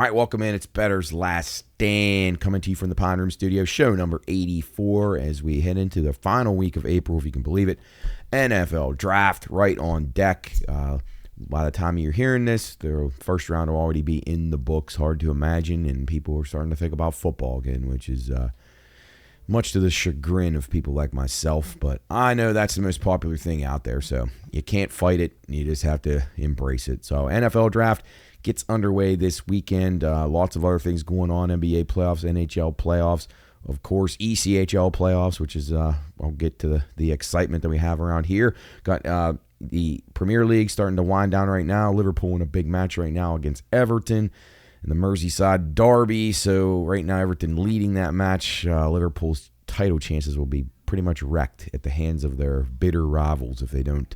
right, welcome in. It's Bettor's Last Stand coming to you from the Pine Room Studio, show number 84 as we head into the final week of April, if you can believe it. NFL Draft right on deck. By the time you're hearing this, the first round will already be in the books. Hard to imagine, and people are starting to think about football again, which is much to the chagrin of people like myself. But I know that's the most popular thing out there, so you can't fight it. You just have to embrace it. So NFL Draft gets underway this weekend. Lots of other things going on. NBA playoffs, NHL playoffs, of course, ECHL playoffs, which is, I'll get to the excitement that we have around here. Got the Premier League starting to wind down right now. Liverpool in a big match right now against Everton in the Merseyside derby. So right now, Everton leading that match. Liverpool's title chances will be pretty much wrecked at the hands of their bitter rivals if they don't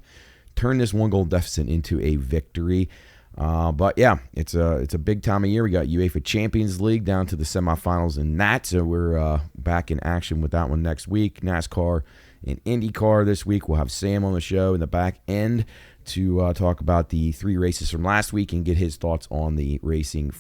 turn this one-goal deficit into a victory. But yeah, it's a big time of year. We got UEFA Champions League down to the semifinals in that, so we're back in action with that one next week. NASCAR and Indy Car this week. We'll have Sam on the show in the back end to talk about the 3 races from last week and get his thoughts on the racing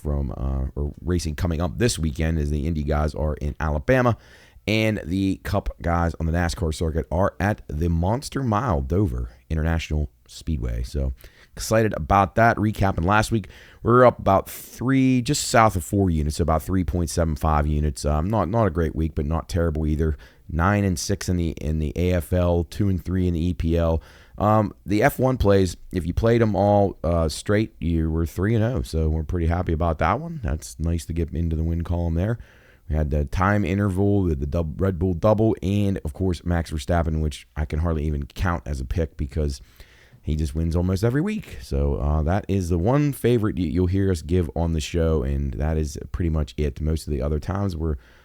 racing coming up this weekend, as the Indy guys are in Alabama and the Cup guys on the NASCAR circuit are at the Monster Mile Dover International Speedway. So excited about that. Recapping last week, we're up about 3, just south of 4 units, so about 3.75 units. Not a great week, but not terrible either. 9-6 in the AFL, 2-3 in the EPL. The F1 plays, if you played them all straight, you were 3-0, so we're pretty happy about that one. That's nice to get into the win column there. We had the time interval with the Red Bull double, and of course Max Verstappen, which I can hardly even count as a pick because he just wins almost every week. So that is the one favorite you'll hear us give on the show, and that is pretty much it. Most of the other times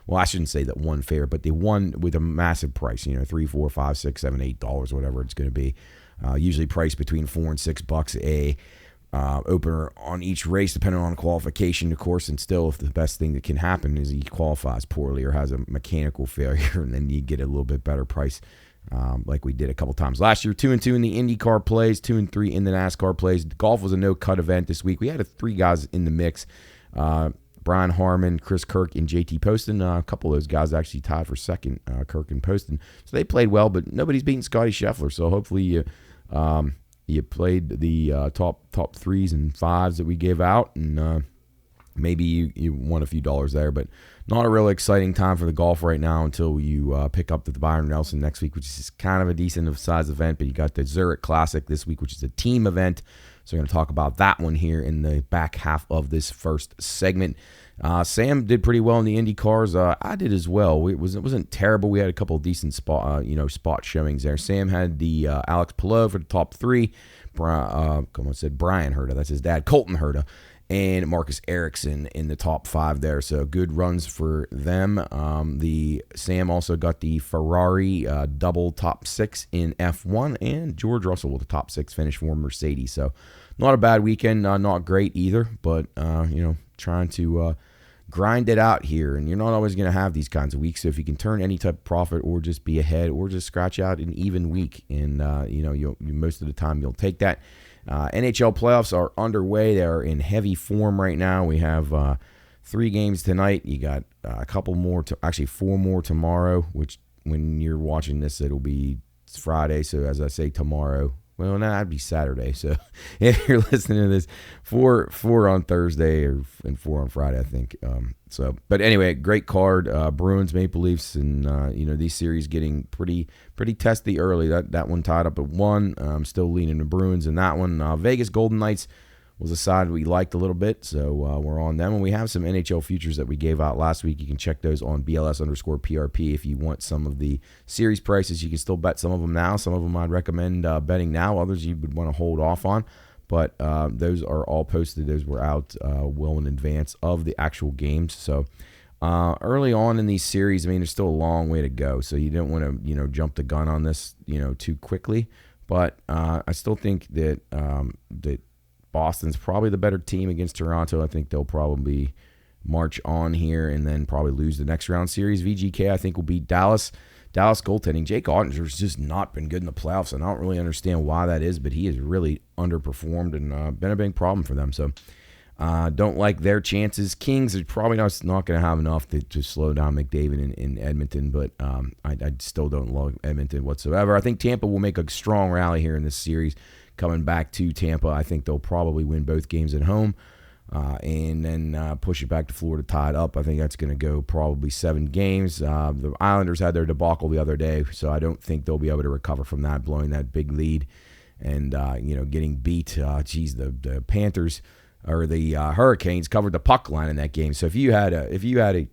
I shouldn't say that one favorite, but the one with a massive price, $3, $4, $5, $6, $7, $8, whatever it's going to be. Usually priced between $4 and $6 a opener on each race, depending on qualification, of course. And still, if the best thing that can happen is he qualifies poorly or has a mechanical failure, and then you get a little bit better price. Like we did a couple times last year. 2-2 in the Indy Car plays, 2-3 in the NASCAR plays. Golf was a no-cut event this week. We had 3 guys in the mix. Brian Harmon, Chris Kirk, and JT Poston. A couple of those guys actually tied for second, Kirk and Poston. So they played well, but nobody's beating Scotty Scheffler. So hopefully you played the top 3s and 5s that we gave out, and maybe you won a few dollars there, but not a really exciting time for the golf right now until you pick up the Byron Nelson next week, which is kind of a decent size event. But you got the Zurich Classic this week, which is a team event. So we're going to talk about that one here in the back half of this first segment. Sam did pretty well in the Indy Cars. I did as well. It wasn't terrible. We had a couple of decent spot showings there. Sam had the Alex Palou for the top 3. Brian Herta, that's his dad, Colton Herta, and Marcus Ericsson in the top 5 there. So good runs for them. Sam also got the Ferrari double top 6 in F1, and George Russell with the top 6 finish for Mercedes. So not a bad weekend, not great either, but trying to grind it out here. And you're not always going to have these kinds of weeks. So if you can turn any type of profit or just be ahead or just scratch out an even week, and you'll most of the time you'll take that. NHL playoffs are underway. They are in heavy form right now. We have 3 games tonight. You got a couple more, 4 more tomorrow, which when you're watching this, it'll be Friday. So as I say, tomorrow, well, no, that'd be Saturday. So if you're listening to this, 4 on Thursday and 4 on Friday, I think. But anyway, great card. Bruins, Maple Leafs, and these series getting pretty testy early. That one tied up at 1. I'm still leaning the Bruins in that one. Vegas Golden Knights was a side we liked a little bit, so we're on them. And we have some NHL futures that we gave out last week. You can check those on BLS_PRP if you want some of the series prices. You can still bet some of them now. Some of them I'd recommend betting now. Others you would want to hold off on. But those are all posted. Those were out well in advance of the actual games. So early on in these series, there's still a long way to go. So you don't want to, jump the gun on this, too quickly. But I still think that Boston's probably the better team against Toronto. I think they'll probably march on here and then probably lose the next round series. VGK, I think, will beat Dallas. Dallas goaltending, Jake Ottinger's just not been good in the playoffs, and I don't really understand why that is, but he has really underperformed and been a big problem for them. So Don't like their chances. Kings are probably not going to have enough to slow down McDavid in Edmonton, but I still don't love Edmonton whatsoever. I think Tampa will make a strong rally here in this series. Coming back to Tampa, I think they'll probably win both games at home and then push it back to Florida tied up. I think that's going to go probably 7 games. The Islanders had their debacle the other day, so I don't think they'll be able to recover from that, blowing that big lead and getting beat. The Panthers or the Hurricanes covered the puck line in that game. So if you had either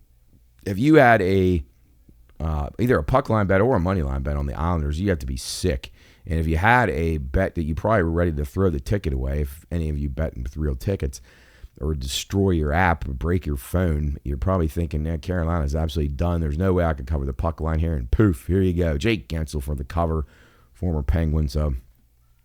a puck line bet or a money line bet on the Islanders, you have to be sick. And if you had a bet that you probably were ready to throw the ticket away, if any of you bet with real tickets, or destroy your app or break your phone, you're probably thinking, Carolina's absolutely done. There's no way I could cover the puck line here. And poof, here you go. Jake Gensel for the cover, former Penguin. So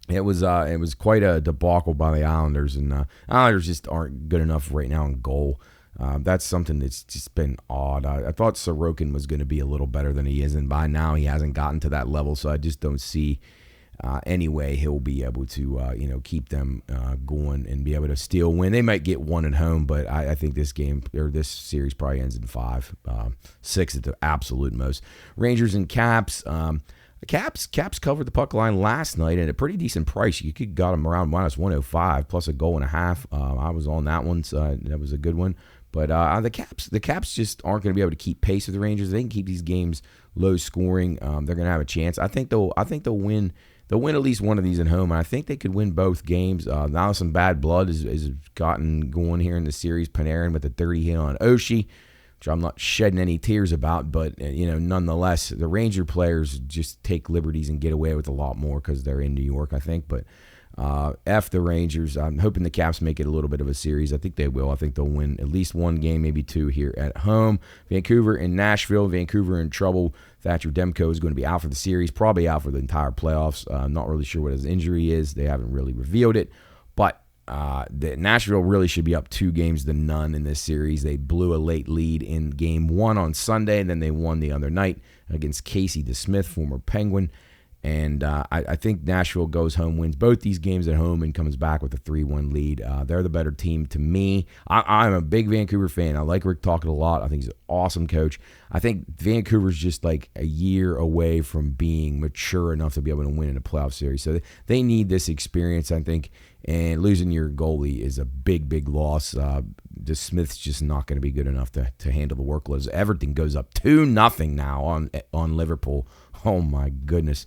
it was quite a debacle by the Islanders, and Islanders just aren't good enough right now in goal. That's something that's just been odd. I thought Sorokin was going to be a little better than he is, and by now he hasn't gotten to that level, so I just don't see any way he'll be able to keep them going and be able to still win. They might get one at home, but I think this series probably ends in 5, 6 at the absolute most. Rangers and Caps. Caps covered the puck line last night at a pretty decent price. You could got them around minus 105 plus a goal and a half. I was on that one, so that was a good one. But the Caps just aren't going to be able to keep pace with the Rangers. They can keep these games low scoring. They're going to have a chance. I think they'll win. They'll win at least one of these at home, and I think they could win both games. Now some bad blood has gotten going here in the series. Panarin with a 30 hit on Oshie, which I'm not shedding any tears about, but nonetheless, the Ranger players just take liberties and get away with a lot more because they're in New York, I think. But F the Rangers. I'm hoping the Caps make it a little bit of a series. I think they will. I think they'll win at least one game, maybe 2 here at home. Vancouver and Nashville. Vancouver in trouble. Thatcher Demko is going to be out for the series, probably out for the entire playoffs. I'm not really sure what his injury is. They haven't really revealed it. But the Nashville really should be up 2-0 in this series. They blew a late lead in game 1 on Sunday, and then they won the other night against Casey DeSmith, former Penguin. And I think Nashville goes home, wins both these games at home, and comes back with a 3-1 lead. They're the better team to me. I'm a big Vancouver fan. I like Rick Tocchet a lot. I think he's an awesome coach. I think Vancouver's just like a year away from being mature enough to be able to win in a playoff series. So they need this experience, I think. And losing your goalie is a big, big loss. DeSmith's just not going to be good enough to handle the workloads. Everything goes up 2-0 now on Liverpool. Oh, my goodness.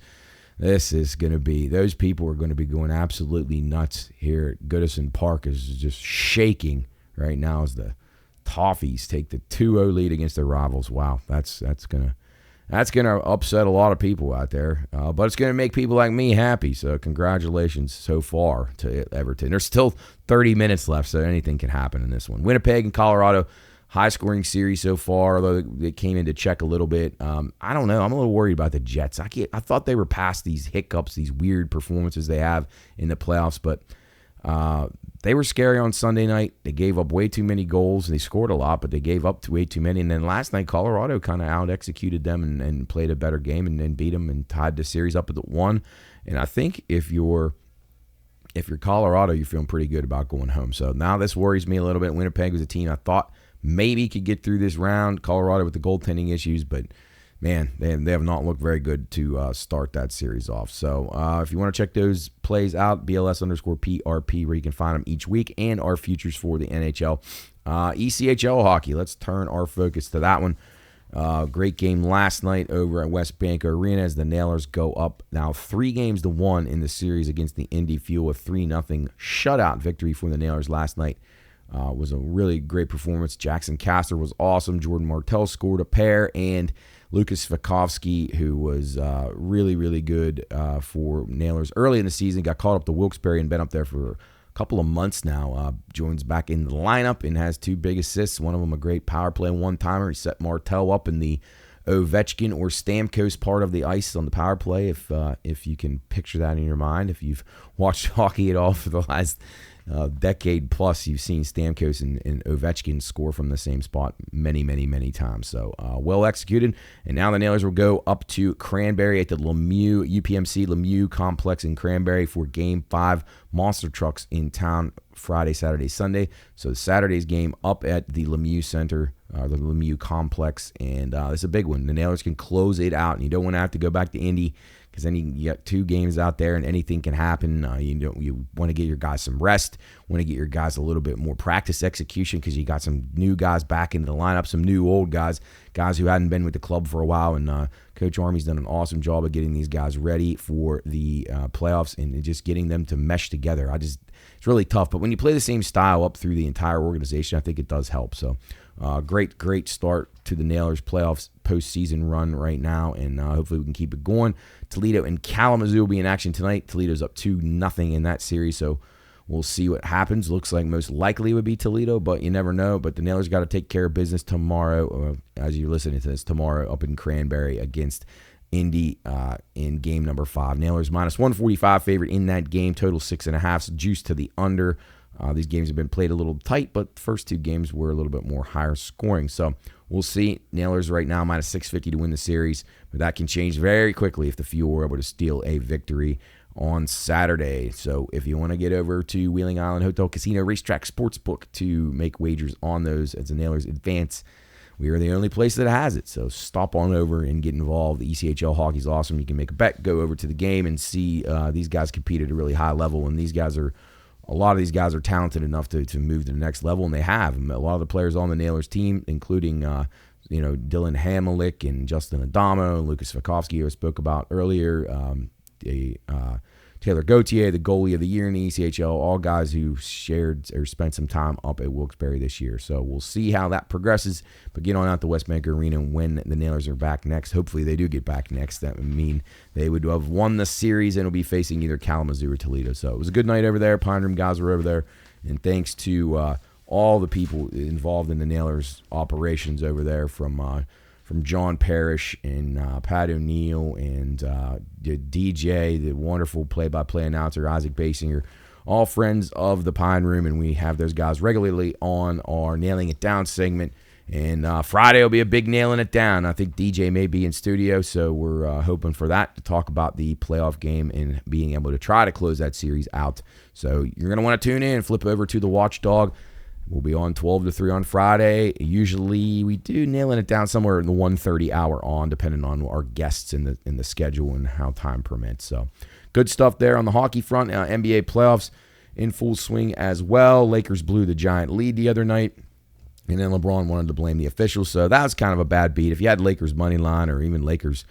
This is going to be, those people are going to be going absolutely nuts here at Goodison Park. Is just shaking right now as the Toffees take the 2-0 lead against their rivals. Wow, that's going to upset a lot of people out there, but it's going to make people like me happy. So congratulations so far to Everton. There's still 30 minutes left, so anything can happen in this one. Winnipeg and Colorado. High-scoring series so far, although they came into check a little bit. I don't know. I'm a little worried about the Jets. I thought they were past these hiccups, these weird performances they have in the playoffs, but they were scary on Sunday night. They gave up way too many goals. They scored a lot, but they gave up way too many. And then last night, Colorado kind of out-executed them and played a better game and then beat them and tied the series up at 1. And I think if you're Colorado, you're feeling pretty good about going home. So now this worries me a little bit. Winnipeg was a team I thought maybe could get through this round. Colorado with the goaltending issues, but man, they have not looked very good to start that series off. So if you want to check those plays out, BLS_PRP, where you can find them each week, and our futures for the NHL. ECHL hockey, let's turn our focus to that one. Great game last night over at West Bank Arena as the Nailers go up now 3-1 in the series against the Indy Fuel. A 3-0 shutout victory for the Nailers last night. Was a really great performance. Jackson Castor was awesome. Jordan Martell scored a pair, and Lucas Vakovsky, who was really, really good for Nailers early in the season, got caught up to Wilkes-Barre and been up there for a couple of months now. Joins back in the lineup and has 2 big assists. One of them a great power play one-timer. He set Martell up in the Ovechkin or Stamkos part of the ice on the power play, if you can picture that in your mind. If you've watched hockey at all for the last decade plus, you've seen Stamkos and Ovechkin score from the same spot many, many, many times. So well executed. And now the Nailers will go up to Cranberry at the Lemieux UPMC Lemieux Complex in Cranberry for Game 5. Monster trucks in town Friday, Saturday, Sunday. So Saturday's game up at the Lemieux Center, the Lemieux Complex, and it's a big one. The Nailers can close it out, and you don't want to have to go back to Indy, because then you got 2 games out there and anything can happen. You want to get your guys some rest, want to get your guys a little bit more practice execution, because you got some new guys back into the lineup, some new old guys who hadn't been with the club for a while, and Coach Army's done an awesome job of getting these guys ready for the playoffs and just getting them to mesh together. It's really tough, but when you play the same style up through the entire organization, I think it does help. So great start to the Nailers playoffs postseason run right now, and hopefully we can keep it going. Toledo and Kalamazoo will be in action tonight. Toledo's up 2-0 in that series, so we'll see what happens. Looks like most likely would be Toledo, but you never know. But the Nailers got to take care of business tomorrow, as you're listening to this, tomorrow up in Cranberry against Indy in game number 5. Nailers minus 145 favorite in that game. Total 6.5, juice to the under. These games have been played a little tight, but the first 2 games were a little bit more higher scoring. So we'll see. Nailers right now minus 650 to win the series, but that can change very quickly if the Fuel were able to steal a victory on Saturday. So if you want to get over to Wheeling Island Hotel Casino Racetrack Sportsbook to make wagers on those as the Nailers advance, we are the only place that has it. So stop on over and get involved. The ECHL hockey is awesome. You can make a bet, go over to the game, and see these guys compete at a really high level. And a lot of these guys are talented enough to move to the next level, and they have. A lot of the players on the Nailers team, including Dylan Hamelick and Justin Adamo and Lucas Vakovsky, who I spoke about earlier, Taylor Gauthier, the goalie of the year in the ECHL, all guys who shared or spent some time up at Wilkes-Barre this year. So we'll see how that progresses, but get on out to Westbank Arena when the Nailers are back next. Hopefully they do get back next. That would mean they would have won the series and will be facing either Kalamazoo or Toledo. So it was a good night over there. Pine Room guys were over there, and thanks to all the people involved in the Nailers operations over there, from John Parrish and Pat O'Neill and the DJ, the wonderful play-by-play announcer, Isaac Basinger, all friends of the Pine Room, and we have those guys regularly on our Nailing It Down segment. And Friday will be a big Nailing It Down. I think DJ may be in studio, so we're hoping for that to talk about the playoff game and being able to try to close that series out. So you're going to want to tune in, flip over to the Watchdog. We'll be on 12 to 3 on Friday. Usually we do Nailing It Down somewhere in the 1:30 hour on, depending on our guests in the schedule and how time permits. So good stuff there on the hockey front. NBA playoffs in full swing as well. Lakers blew the giant lead the other night, and then LeBron wanted to blame the officials. So that was kind of a bad beat. If you had Lakers money line or even Lakers,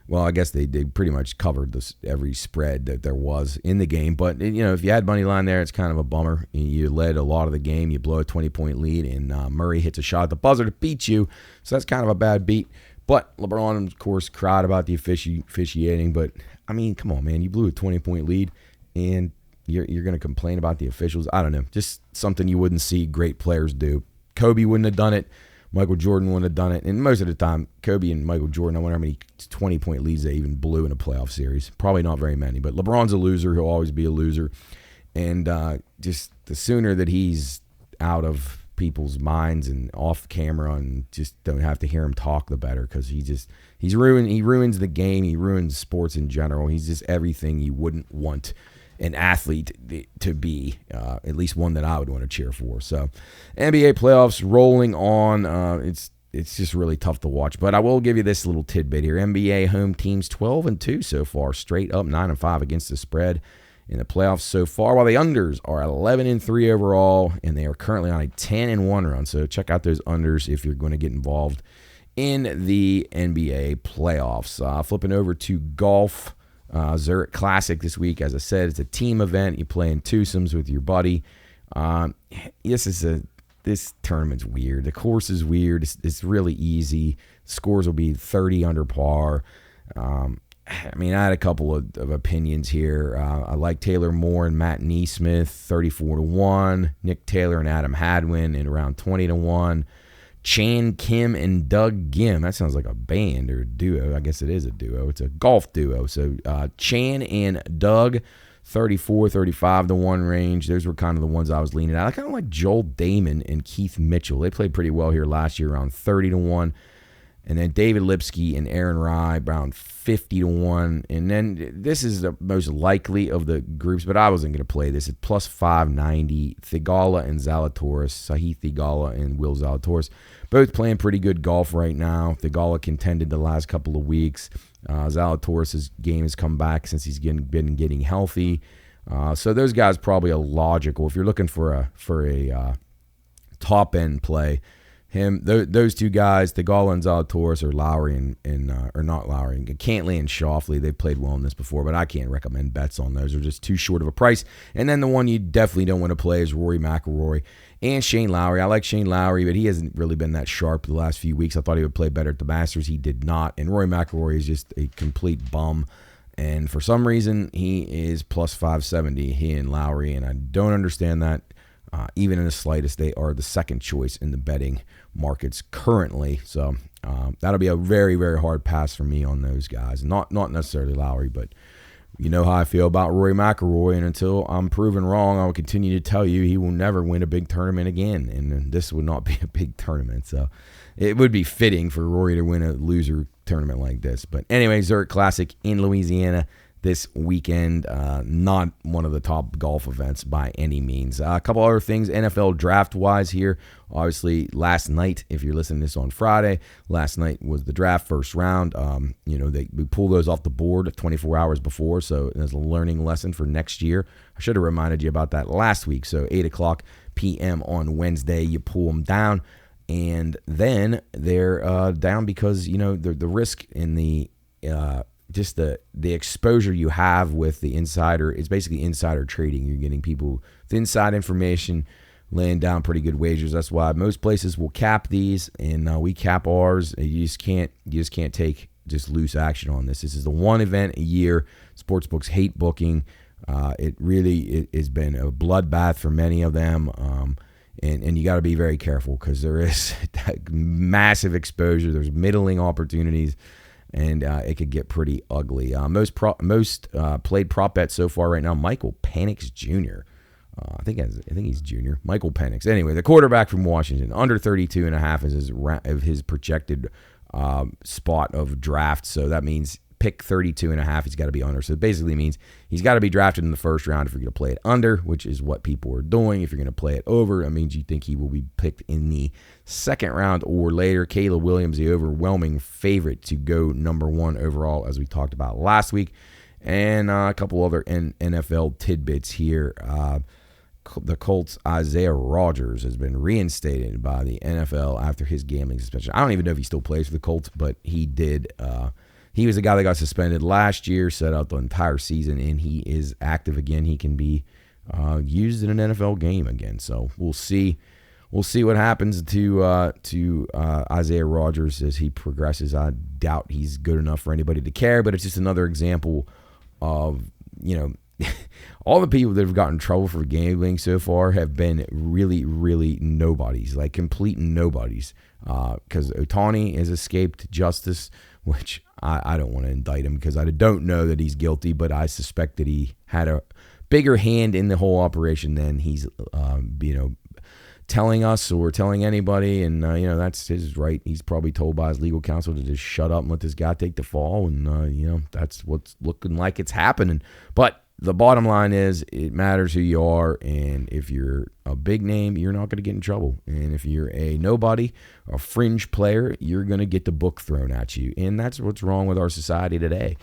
well, I guess they pretty much covered every spread that there was in the game. But, if you had money line there, it's kind of a bummer. You led a lot of the game. You blow a 20-point lead, and Murray hits a shot at the buzzer to beat you. So that's kind of a bad beat. But LeBron, of course, cried about the officiating. But, I mean, come on, man. You blew a 20-point lead, and you're going to complain about the officials? I don't know. Just something you wouldn't see great players do. Kobe wouldn't have done it. Michael Jordan wouldn't have done it. And most of the time, Kobe and Michael Jordan, I wonder how many 20-point leads they even blew in a playoff series. Probably not very many. But LeBron's a loser. He'll always be a loser. And just the sooner that he's out of people's minds and off camera and just don't have to hear him talk, the better, because he ruins the game. He ruins sports in general. He's just everything you wouldn't want an athlete to be, at least one that I would want to cheer for. So NBA playoffs rolling on. It's just really tough to watch. But I will give you this little tidbit here. NBA home teams 12-2 so far, straight up 9-5 against the spread in the playoffs so far, while the unders are 11-3 overall, and they are currently on a 10-1 run. So check out those unders if you're going to get involved in the NBA playoffs. Flipping over to golf. Zurich Classic this week. As I said, it's a team event. You play in twosomes with your buddy. This tournament's weird. The course is weird. It's really easy. Scores will be 30 under par. I had a couple of opinions here. I like Taylor Moore and Matt Neesmith, 34-1. Nick Taylor and Adam Hadwin in around 20-1. Chan Kim and Doug Gim. That sounds like a band or a duo. I guess it is a duo. It's a golf duo. So Chan and Doug, 34, 35 to 1 range. Those were kind of the ones I was leaning at. I kind of like Joel Damon and Keith Mitchell. They played pretty well here last year, around 30 to 1. And then David Lipsky and Aaron Rye, around 50 to 1. And then this is the most likely of the groups, but I wasn't going to play this. It's plus 590. Thigala and Zalatoris, Sahith Thigala and Will Zalatoris, both playing pretty good golf right now. Thigala contended the last couple of weeks. Zalatoris' game has come back since he's been getting healthy. So those guys probably are logical. If you're looking for a top-end play, those two guys, Thigala and Zalatoris, or Lowry or not Lowry, Cantley and Shoffley. They've played well in this before, but I can't recommend bets on those. They're just too short of a price. And then the one you definitely don't want to play is Rory McIlroy and Shane Lowry. I like Shane Lowry, but he hasn't really been that sharp the last few weeks. I thought he would play better at the Masters. He did not. And Rory McIlroy is just a complete bum. And for some reason, he is plus 570, he and Lowry, and I don't understand that. Even in the slightest, they are the second choice in the betting markets currently. So that'll be a very, very hard pass for me on those guys. Not necessarily Lowry, but you know how I feel about Rory McIlroy, and until I'm proven wrong, I will continue to tell you he will never win a big tournament again, and this would not be a big tournament. So it would be fitting for Rory to win a loser tournament like this. But anyway, Zurich Classic in Louisiana this weekend. Not one of the top golf events by any means. A couple other things NFL draft-wise here. Obviously, last night, if you're listening to this on Friday, last night was the draft first round. We pulled those off the board 24 hours before, so there's a learning lesson for next year. I should have reminded you about that last week. So 8 o'clock p.m. on Wednesday, you pull them down, and then they're down because, the risk in the just the exposure you have with the insider. It's basically insider trading. You're getting people with inside information laying down pretty good wagers. That's why most places will cap these, and we cap ours. You just can't take just loose action on this. This is the one event a year. Sportsbooks hate booking. It has been a bloodbath for many of them. And you got to be very careful because there is massive exposure. There's middling opportunities, and it could get pretty ugly. Most played prop bet so far right now, Michael Penix Jr. I think he's junior. Michael Penix. Anyway, the quarterback from Washington, under 32.5 is his projected spot of draft. So that means pick 32.5. He's got to be under. So it basically means he's got to be drafted in the first round if you're going to play it under, which is what people are doing. If you're going to play it over, that means you think he will be picked in the second round or later. Caleb Williams, the overwhelming favorite to go number 1 overall, as we talked about last week. And a couple other NFL tidbits here. The Colts' Isaiah Rodgers has been reinstated by the NFL after his gambling suspension. I don't even know if he still plays for the Colts, but he did. He was the guy that got suspended last year, set out the entire season, and he is active again. He can be used in an NFL game again. So we'll see. We'll see what happens to Isaiah Rodgers as he progresses. I doubt he's good enough for anybody to care, but it's just another example of, all the people that have gotten in trouble for gambling so far have been really, really nobodies, like complete nobodies. Because Ohtani has escaped justice, which I don't want to indict him because I don't know that he's guilty, but I suspect that he had a bigger hand in the whole operation than he's, telling us or telling anybody. And, that's his right. He's probably told by his legal counsel to just shut up and let this guy take the fall. And, that's what's looking like it's happening. But the bottom line is it matters who you are, and if you're a big name, you're not going to get in trouble. And if you're a nobody, a fringe player, you're going to get the book thrown at you. And that's what's wrong with our society today.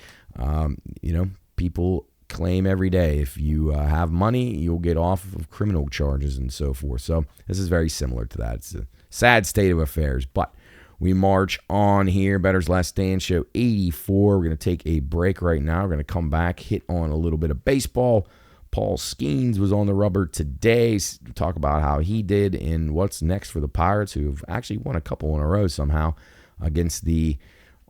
People claim every day if you have money, you'll get off of criminal charges and so forth. So this is very similar to that. It's a sad state of affairs, but we march on here. Bettor's Last Stand, show 84. We're going to take a break right now. We're going to come back, hit on a little bit of baseball. Paul Skeens was on the rubber today. Talk about how he did and what's next for the Pirates, who have actually won a couple in a row somehow against the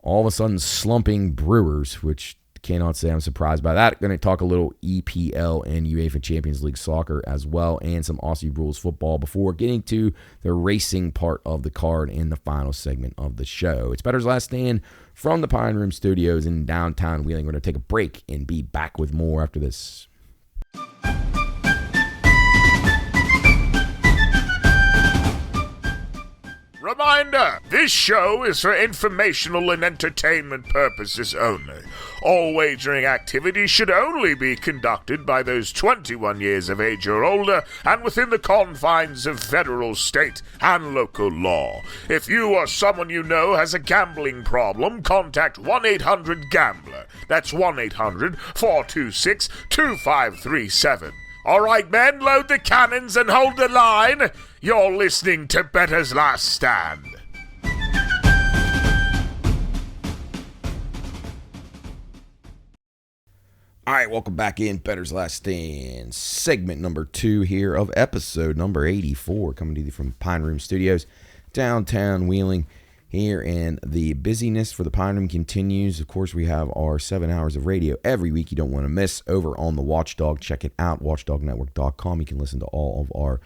all of a sudden slumping Brewers, which cannot say I'm surprised by that. Going to talk a little EPL and UEFA Champions League soccer as well, and some Aussie rules football before getting to the racing part of the card in the final segment of the show. It's Bettor's Last Stand from the Pine Room Studios in downtown Wheeling. We're going to take a break and be back with more after this. Reminder, this show is for informational and entertainment purposes only. All wagering activities should only be conducted by those 21 years of age or older and within the confines of federal, state, and local law. If you or someone you know has a gambling problem, contact 1-800-GAMBLER. That's 1-800-426-2537. All right, men, load the cannons and hold the line. You're listening to Bettor's Last Stand. All right, welcome back in Bettor's Last Stand, segment number 2 here of episode number 84, coming to you from Pine Room Studios, downtown Wheeling. Here, and the busyness for the Pine Room continues. Of course, we have our 7 hours of radio every week you don't want to miss over on the Watchdog. Check it out, watchdognetwork.com. You can listen to all of our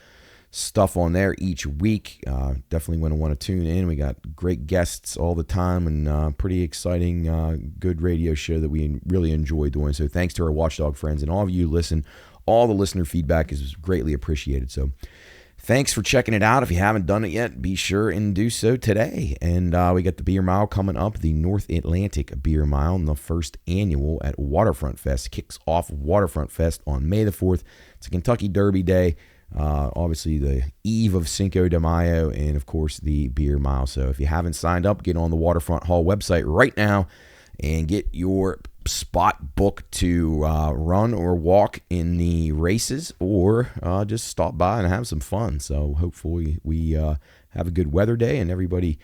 stuff on there each week. Definitely going to want to tune in. We got great guests all the time, and pretty exciting, good radio show that we really enjoy doing. So thanks to our Watchdog friends and all of you listen. All the listener feedback is greatly appreciated. So thanks for checking it out. If you haven't done it yet, be sure and do so today. And we got the Beer Mile coming up, the North Atlantic Beer Mile, and the first annual at Waterfront Fest. Kicks off Waterfront Fest on May the 4th. It's a Kentucky Derby Day. Obviously the eve of Cinco de Mayo, and of course the Beer Mile. So if you haven't signed up, get on the Waterfront Hall website right now and get your spot booked to run or walk in the races, or just stop by and have some fun. So hopefully we have a good weather day and everybody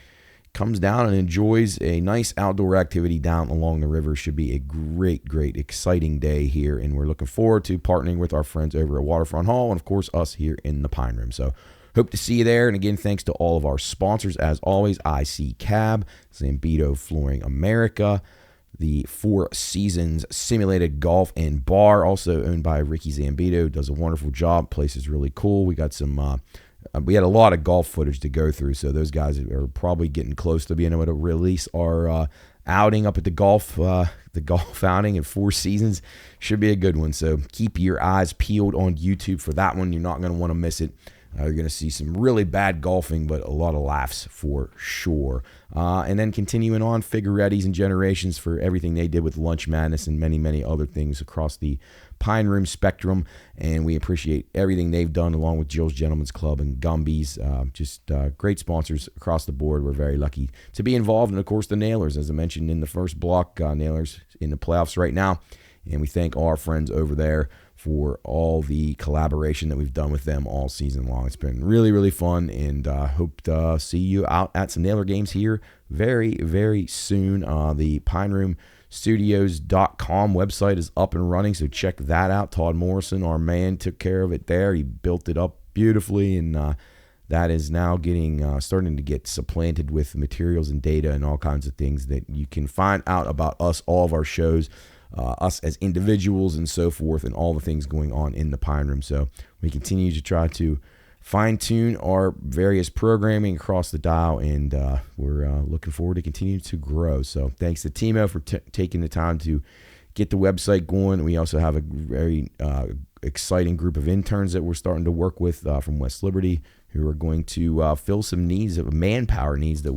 comes down and enjoys a nice outdoor activity down along the river. Should be a great exciting day here, and we're looking forward to partnering with our friends over at Waterfront Hall and of course us here in the Pine Room. So hope to see you there. And again, thanks to all of our sponsors as always: IC Cab, Zambito Flooring America, the Four Seasons Simulated Golf and Bar, also owned by Ricky Zambito, does a wonderful job. Place is really cool. We got some we had a lot of golf footage to go through, so those guys are probably getting close to being able to release our outing up at the golf outing at Four Seasons. Should be a good one, so keep your eyes peeled on YouTube for that one. You're not going to want to miss it. You're going to see some really bad golfing, but a lot of laughs for sure. And then continuing on, Figuretti's and Generations for everything they did with Lunch Madness and many other things across the Pine Room spectrum. And we appreciate everything they've done, along with Jill's Gentleman's Club and Gumby's. Just great sponsors across the board. We're very lucky to be involved. And, of course, the Nailers, as I mentioned in the first block, Nailers in the playoffs right now. And we thank all our friends over there for all the collaboration that we've done with them all season long. It's been really fun, and hope to see you out at some Nailer games here very soon. The PineRoomStudios.com website is up and running, so check that out. Todd Morrison, our man, took care of it there. He built it up beautifully, and that is now getting starting to get supplanted with materials and data and all kinds of things that you can find out about us, all of our shows, us as individuals and so forth, and all the things going on in the Pine Room. So we continue to try to fine-tune our various programming across the dial, and we're looking forward to continuing to grow. So thanks to Timo for taking the time to get the website going. We also have a very exciting group of interns that we're starting to work with from West Liberty, who are going to fill some needs of manpower needs that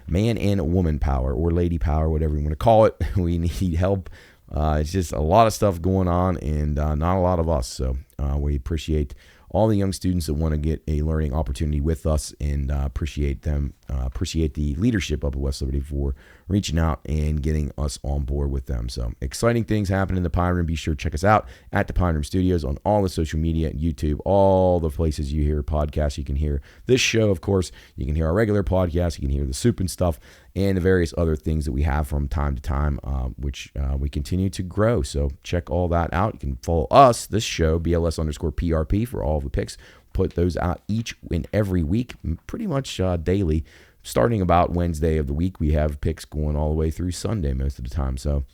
man and woman power, or lady power, whatever you want to call it. We need help. It's just a lot of stuff going on, and not a lot of us. So we appreciate all the young students that want to get a learning opportunity with us, and appreciate them. Appreciate the leadership up at West Liberty for reaching out and getting us on board with them. So exciting things happen in the Pine Room. Be sure to check us out at the Pine Room Studios on all the social media, YouTube, all the places you hear podcasts. You can hear this show, of course. You can hear our regular podcast. You can hear the soup and stuff, and the various other things that we have from time to time, which we continue to grow. So check all that out. You can follow us, this show, BLS_PRP, for all of the picks. Put those out each and every week, pretty much daily. Starting about Wednesday of the week, we have picks going all the way through Sunday most of the time. So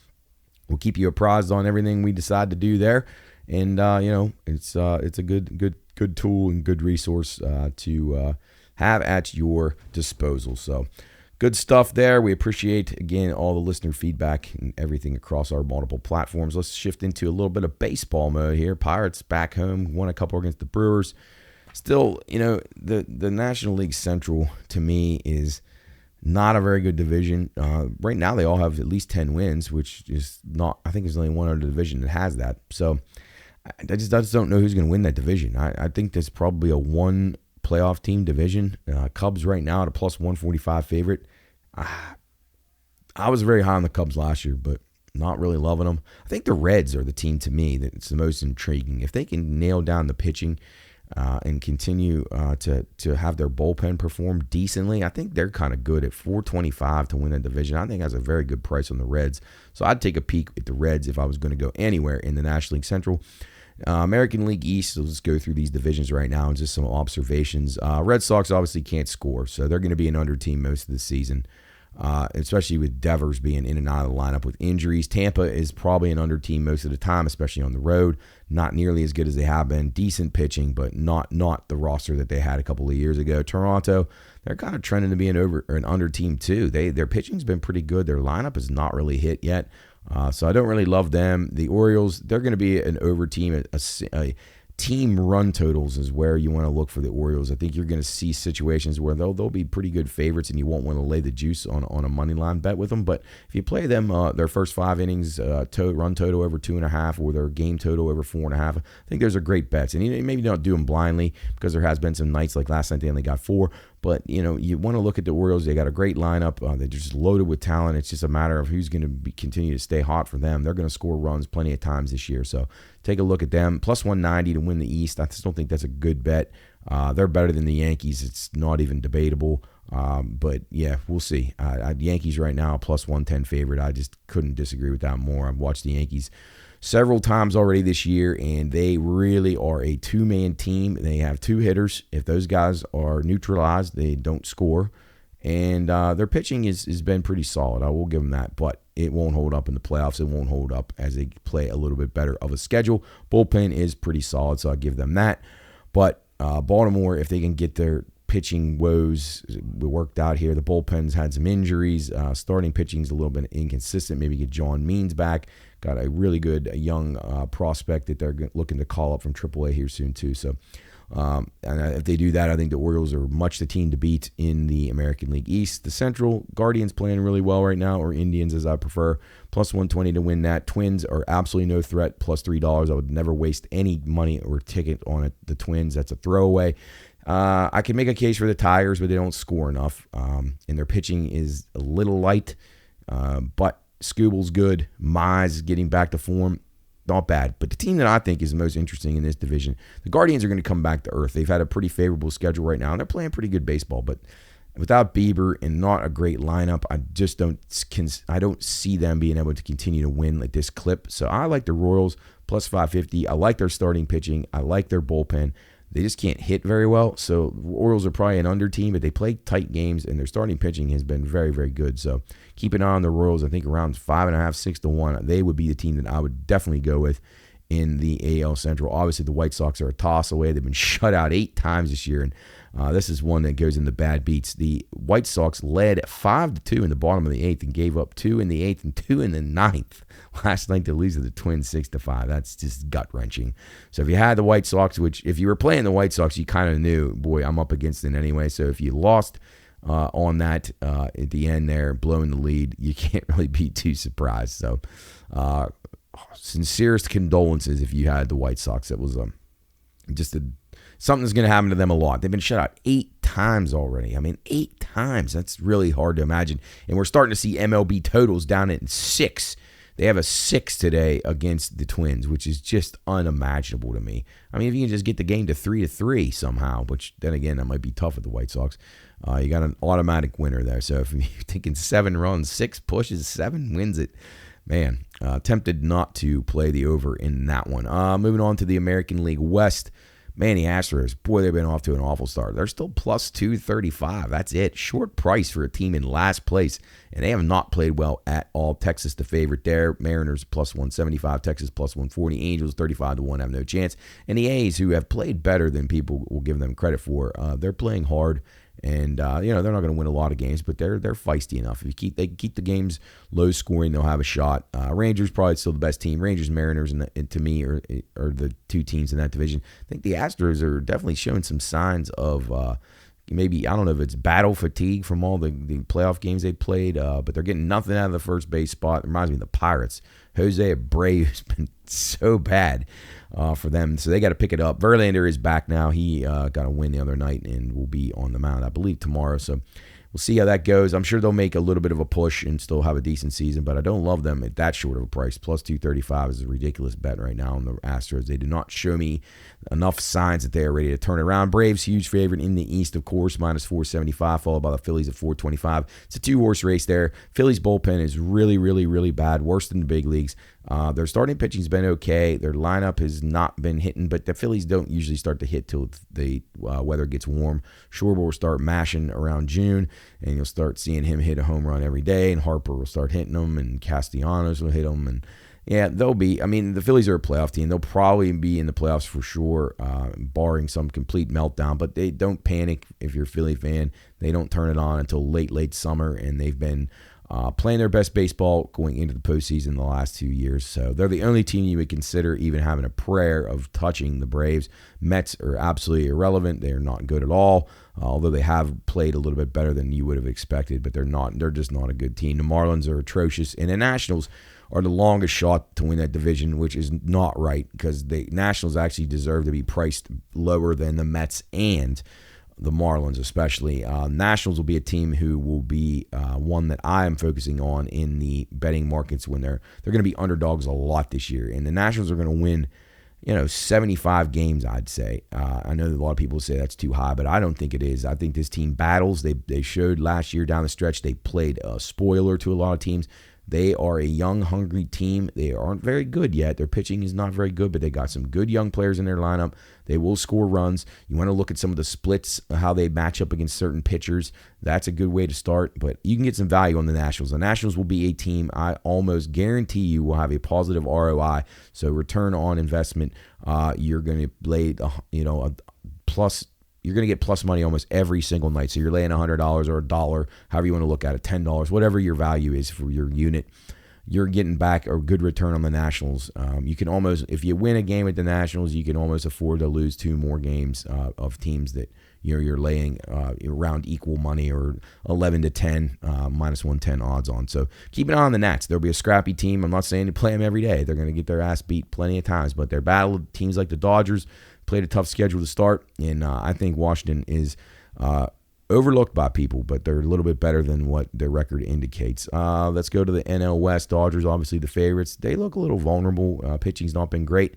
we'll keep you apprised on everything we decide to do there. And, it's a good tool and good resource to have at your disposal. So good stuff there. We appreciate, again, all the listener feedback and everything across our multiple platforms. Let's shift into a little bit of baseball mode here. Pirates back home, won a couple against the Brewers. Still, the National League Central, to me, is not a very good division. Right now, they all have at least 10 wins, which is not, I think there's only one other division that has that. So I just don't know who's going to win that division. I think there's probably a one playoff team division. Cubs right now at a plus 145 favorite. I was very high on the Cubs last year, but not really loving them. I think the Reds are the team to me that's the most intriguing. If they can nail down the pitching and continue to have their bullpen perform decently, I think they're kind of good at 425 to win that division. I think that's a very good price on the Reds. So I'd take a peek at the Reds if I was going to go anywhere in the National League Central. American League East, so let's go through these divisions right now and just some observations. Red Sox obviously can't score, so they're going to be an under team most of the season, especially with Devers being in and out of the lineup with injuries. Tampa is probably an under team most of the time, especially on the road. Not nearly as good as they have been. Decent pitching, but not the roster that they had a couple of years ago. Toronto, they're kind of trending to be an under team too. Their pitching's been pretty good. Their lineup has not really hit yet. So I don't really love them. The Orioles, they're going to be an over team. A team run totals is where you want to look for the Orioles. I think you're going to see situations where they'll be pretty good favorites, and you won't want to lay the juice on a money line bet with them. But if you play them, their first 5 innings run total over 2.5, or their game total over 4.5, I think those are great bets. And you maybe don't do them blindly, because there has been some nights like last night they only got 4. But, you want to look at the Orioles. They got a great lineup. They're just loaded with talent. It's just a matter of who's going to continue to stay hot for them. They're going to score runs plenty of times this year. So take a look at them. Plus 190 to win the East. I just don't think that's a good bet. They're better than the Yankees. It's not even debatable. But, yeah, we'll see. The Yankees right now, plus 110 favorite. I just couldn't disagree with that more. I've watched the Yankees several times already this year, and they really are a two-man team. They have 2 hitters. If those guys are neutralized, they don't score. And their pitching has been pretty solid. I will give them that, but it won't hold up in the playoffs. It won't hold up as they play a little bit better of a schedule. Bullpen is pretty solid, so I'll give them that. But Baltimore, if they can get their pitching woes worked out here, the bullpen's had some injuries. Starting pitching's a little bit inconsistent. Maybe get John Means back. Got a really good young prospect that they're looking to call up from AAA here soon too. So, and if they do that, I think the Orioles are much the team to beat in the American League East. The Central, Guardians playing really well right now, or Indians as I prefer. Plus 120 to win that. Twins are absolutely no threat. Plus $3. I would never waste any money or ticket on it. The Twins, that's a throwaway. I can make a case for the Tigers, but they don't score enough. And their pitching is a little light, but Scooble's good. Mize getting back to form. Not bad. But the team that I think is the most interesting in this division, the Guardians are going to come back to earth. They've had a pretty favorable schedule right now, and they're playing pretty good baseball. But without Bieber and not a great lineup, I don't see them being able to continue to win like this clip. So I like the Royals, plus 550. I like their starting pitching. I like their bullpen. They just can't hit very well. So the Orioles are probably an under team, but they play tight games, and their starting pitching has been very, very good. So keep an eye on the Royals. I think around 5.5, 6 to 1. They would be the team that I would definitely go with in the AL Central. Obviously, the White Sox are a toss away. They've been shut out 8 times this year, and this is one that goes in the bad beats. The White Sox led 5-2 in the bottom of the 8th and gave up 2 in the 8th and 2 in the 9th. Last night to lose to the Twins 6-5. That's just gut-wrenching. So if you had the White Sox, which if you were playing the White Sox, you kind of knew, boy, I'm up against it anyway. So if you lost on that at the end there, blowing the lead, you can't really be too surprised. So sincerest condolences if you had the White Sox. It was something's going to happen to them a lot. They've been shut out 8 times already. I mean, 8 times. That's really hard to imagine. And we're starting to see MLB totals down at 6. They have a 6 today against the Twins, which is just unimaginable to me. I mean, if you can just get the game to 3-3 somehow, which then again, that might be tough with the White Sox, you got an automatic winner there. So if you're thinking 7 runs, 6 pushes, 7 wins it, man, tempted not to play the over in that one. Moving on to the American League West. Man, the Astros, boy, they've been off to an awful start. They're still plus 235. That's it. Short price for a team in last place, and they have not played well at all. Texas, the favorite there. Mariners, plus 175. Texas, plus 140. Angels, 35-1, have no chance. And the A's, who have played better than people will give them credit for, they're playing hard. And they're not going to win a lot of games, but they're feisty enough. If they keep the games low scoring, they'll have a shot. Rangers probably still the best team. Rangers, Mariners, and to me are the two teams in that division. I think the Astros are definitely showing some signs of maybe, I don't know if it's battle fatigue from all the playoff games they played, but they're getting nothing out of the first base spot. It reminds me of the Pirates. Jose Abreu has been so bad for them, so they got to pick it up. Verlander is back now. He got a win the other night and will be on the mound, I believe, tomorrow. So we'll see how that goes. I'm sure they'll make a little bit of a push and still have a decent season, but I don't love them at that short of a price. Plus 235 is a ridiculous bet right now on the Astros. They do not show me enough signs that they are ready to turn it around. Braves, huge favorite in the East, of course, minus 475, followed by the Phillies at 425. It's a two-horse race there. Phillies bullpen is really, really, really bad, worse than the big leagues. Their starting pitching's been okay. Their lineup has not been hitting, but the Phillies don't usually start to hit till the weather gets warm. Schwarber will start mashing around June, and you'll start seeing him hit a home run every day, and Harper will start hitting them, and Castellanos will hit them, and yeah, the Phillies are a playoff team. They'll probably be in the playoffs for sure, barring some complete meltdown, but they don't panic if you're a Philly fan. They don't turn it on until late summer, and they've been playing their best baseball going into the postseason the last 2 years. So they're the only team you would consider even having a prayer of touching the Braves. Mets are absolutely irrelevant. They are not good at all, although they have played a little bit better than you would have expected, but they're just not a good team. The Marlins are atrocious, and the Nationals are the longest shot to win that division, which is not right because the Nationals actually deserve to be priced lower than the Mets and the Marlins especially. Nationals will be a team who will be one that I am focusing on in the betting markets when they're going to be underdogs a lot this year. And the Nationals are going to win, 75 games, I'd say. I know that a lot of people say that's too high, but I don't think it is. I think this team battles. They showed last year down the stretch they played a spoiler to a lot of teams. They are a young, hungry team. They aren't very good yet. Their pitching is not very good, but they got some good young players in their lineup. They will score runs. You want to look at some of the splits, how they match up against certain pitchers. That's a good way to start, but you can get some value on the Nationals. The Nationals will be a team I almost guarantee you will have a positive ROI, so return on investment. You're going to lay, a plus. You're going to get plus money almost every single night. So you're laying $100 or $1, however you want to look at it, $10, whatever your value is for your unit. You're getting back a good return on the Nationals. You can almost, if you win a game at the Nationals, you can almost afford to lose 2 more games of teams that you're laying around equal money or 11-10, minus 110 odds on. So keep an eye on the Nats. They'll be a scrappy team. I'm not saying to play them every day. They're going to get their ass beat plenty of times, but they're battled teams like the Dodgers. Played a tough schedule to start, and I think Washington is overlooked by people, but they're a little bit better than what their record indicates. Let's go to the NL West. Dodgers, obviously the favorites. They look a little vulnerable. Pitching's not been great.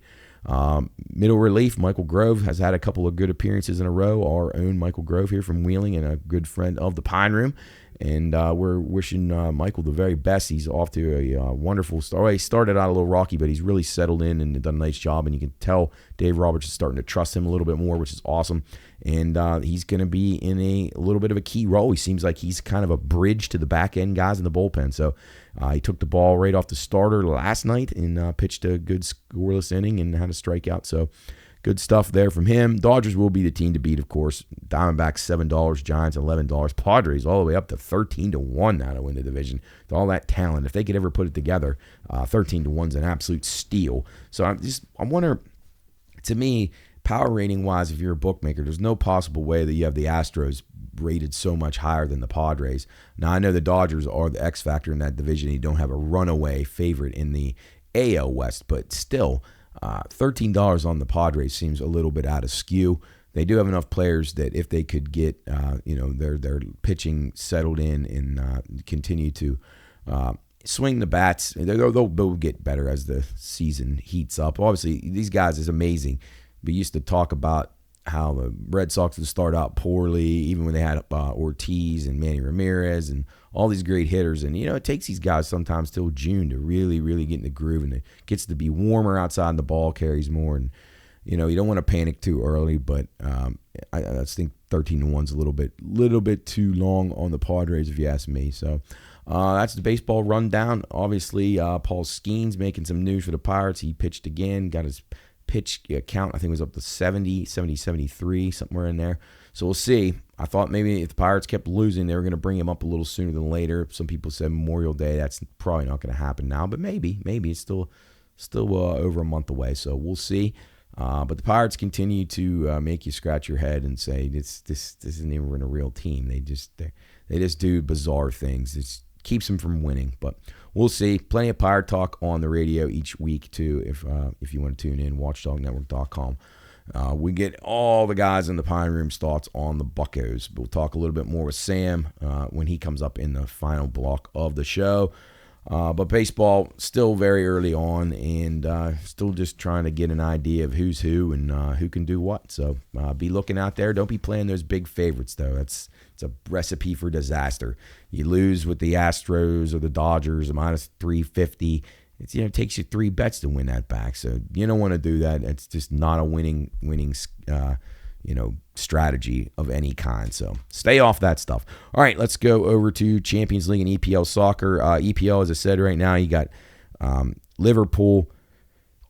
Middle relief, Michael Grove has had a couple of good appearances in a row. Our own Michael Grove here from Wheeling and a good friend of the Pine Room. And we're wishing Michael the very best. He's off to a wonderful start. Well, he started out a little rocky, but he's really settled in and done a nice job. And you can tell Dave Roberts is starting to trust him a little bit more, which is awesome. And he's going to be in a little bit of a key role. He seems like he's kind of a bridge to the back-end guys in the bullpen. So he took the ball right off the starter last night and pitched a good scoreless inning and had a strikeout. So good stuff there from him. Dodgers will be the team to beat, of course. Diamondbacks $7, Giants $11, Padres all the way up to 13-1 now to win the division. With all that talent, if they could ever put it together, 13-1 is an absolute steal. So I wonder, to me, power rating wise, if you're a bookmaker, there's no possible way that you have the Astros rated so much higher than the Padres. Now I know the Dodgers are the X factor in that division. You don't have a runaway favorite in the AL West, but still. $13 on the Padres seems a little bit out of skew. They do have enough players that if they could get their pitching settled in and continue to swing the bats, they'll get better as the season heats up. Obviously, these guys is amazing. We used to talk about how the Red Sox would start out poorly, even when they had Ortiz and Manny Ramirez and all these great hitters. And, it takes these guys sometimes till June to really, really get in the groove. And it gets to be warmer outside and the ball carries more. And, you don't want to panic too early, but I think 13-1's a little bit too long on the Padres, if you ask me. So that's the baseball rundown. Obviously, Paul Skeens making some news for the Pirates. He pitched again, got his pitch count, I think it was up to 70, 73, somewhere in there. So we'll see. I thought maybe if the Pirates kept losing, they were going to bring him up a little sooner than later. Some people said Memorial Day. That's probably not going to happen now, but maybe it's still over a month away. So we'll see. But the Pirates continue to make you scratch your head and say this isn't even a real team. They just do bizarre things. It keeps them from winning. But we'll see. Plenty of Pirate talk on the radio each week too. If you want to tune in, watchdognetwork.com. We get all the guys in the Pine Room's thoughts on the Buccos. We'll talk a little bit more with Sam when he comes up in the final block of the show. But baseball still very early on, and still just trying to get an idea of who's who and who can do what. So be looking out there. Don't be playing those big favorites, though. It's a recipe for disaster. You lose with the Astros or the Dodgers, minus 350. It takes you 3 bets to win that back. So you don't want to do that. It's just not a winning strategy of any kind. So stay off that stuff. All right, let's go over to Champions League and EPL soccer. EPL, as I said, right now you got Liverpool,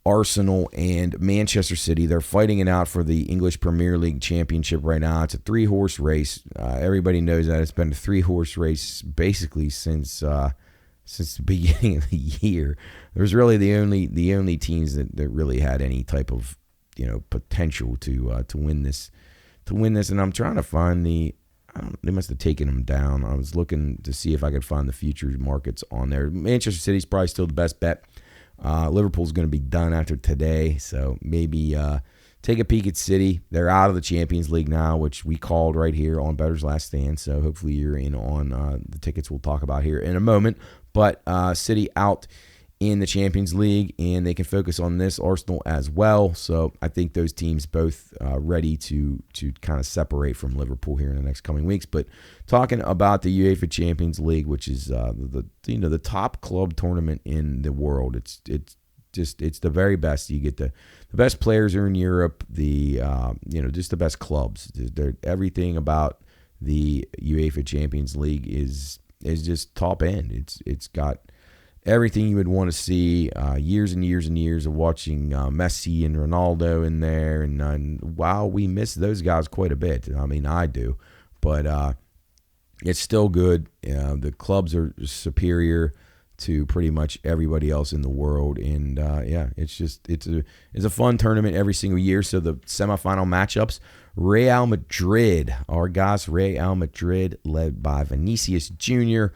Arsenal, and Manchester City. They're fighting it out for the English Premier League Championship right now. It's a 3-horse race. Everybody knows that. It's been a 3-horse race basically since the beginning of the year. There's really the only teams that really had any type of potential to win this. And I'm trying to find they must have taken them down. I was looking to see if I could find the futures markets on there. Manchester City's probably still the best bet. Liverpool's going to be done after today, so maybe take a peek at City. They're out of the Champions League now, which we called right here on Bettor's Last Stand, so hopefully you're in on the tickets we'll talk about here in a moment. But City out in the Champions League, and they can focus on this. Arsenal as well. So I think those teams both ready to kind of separate from Liverpool here in the next coming weeks. But talking about the UEFA Champions League, which is the top club tournament in the world. It's the very best. You get the best players are in Europe. Just the best clubs. Everything about the UEFA Champions League is just top end. It's got everything you would want to see, years and years and years of watching Messi and Ronaldo in there. And wow, we miss those guys quite a bit. I mean, I do. But it's still good. The clubs are superior to pretty much everybody else in the world. And, it's a fun tournament every single year. So the semifinal matchups, Real Madrid, our guys, Real Madrid, led by Vinicius Jr.,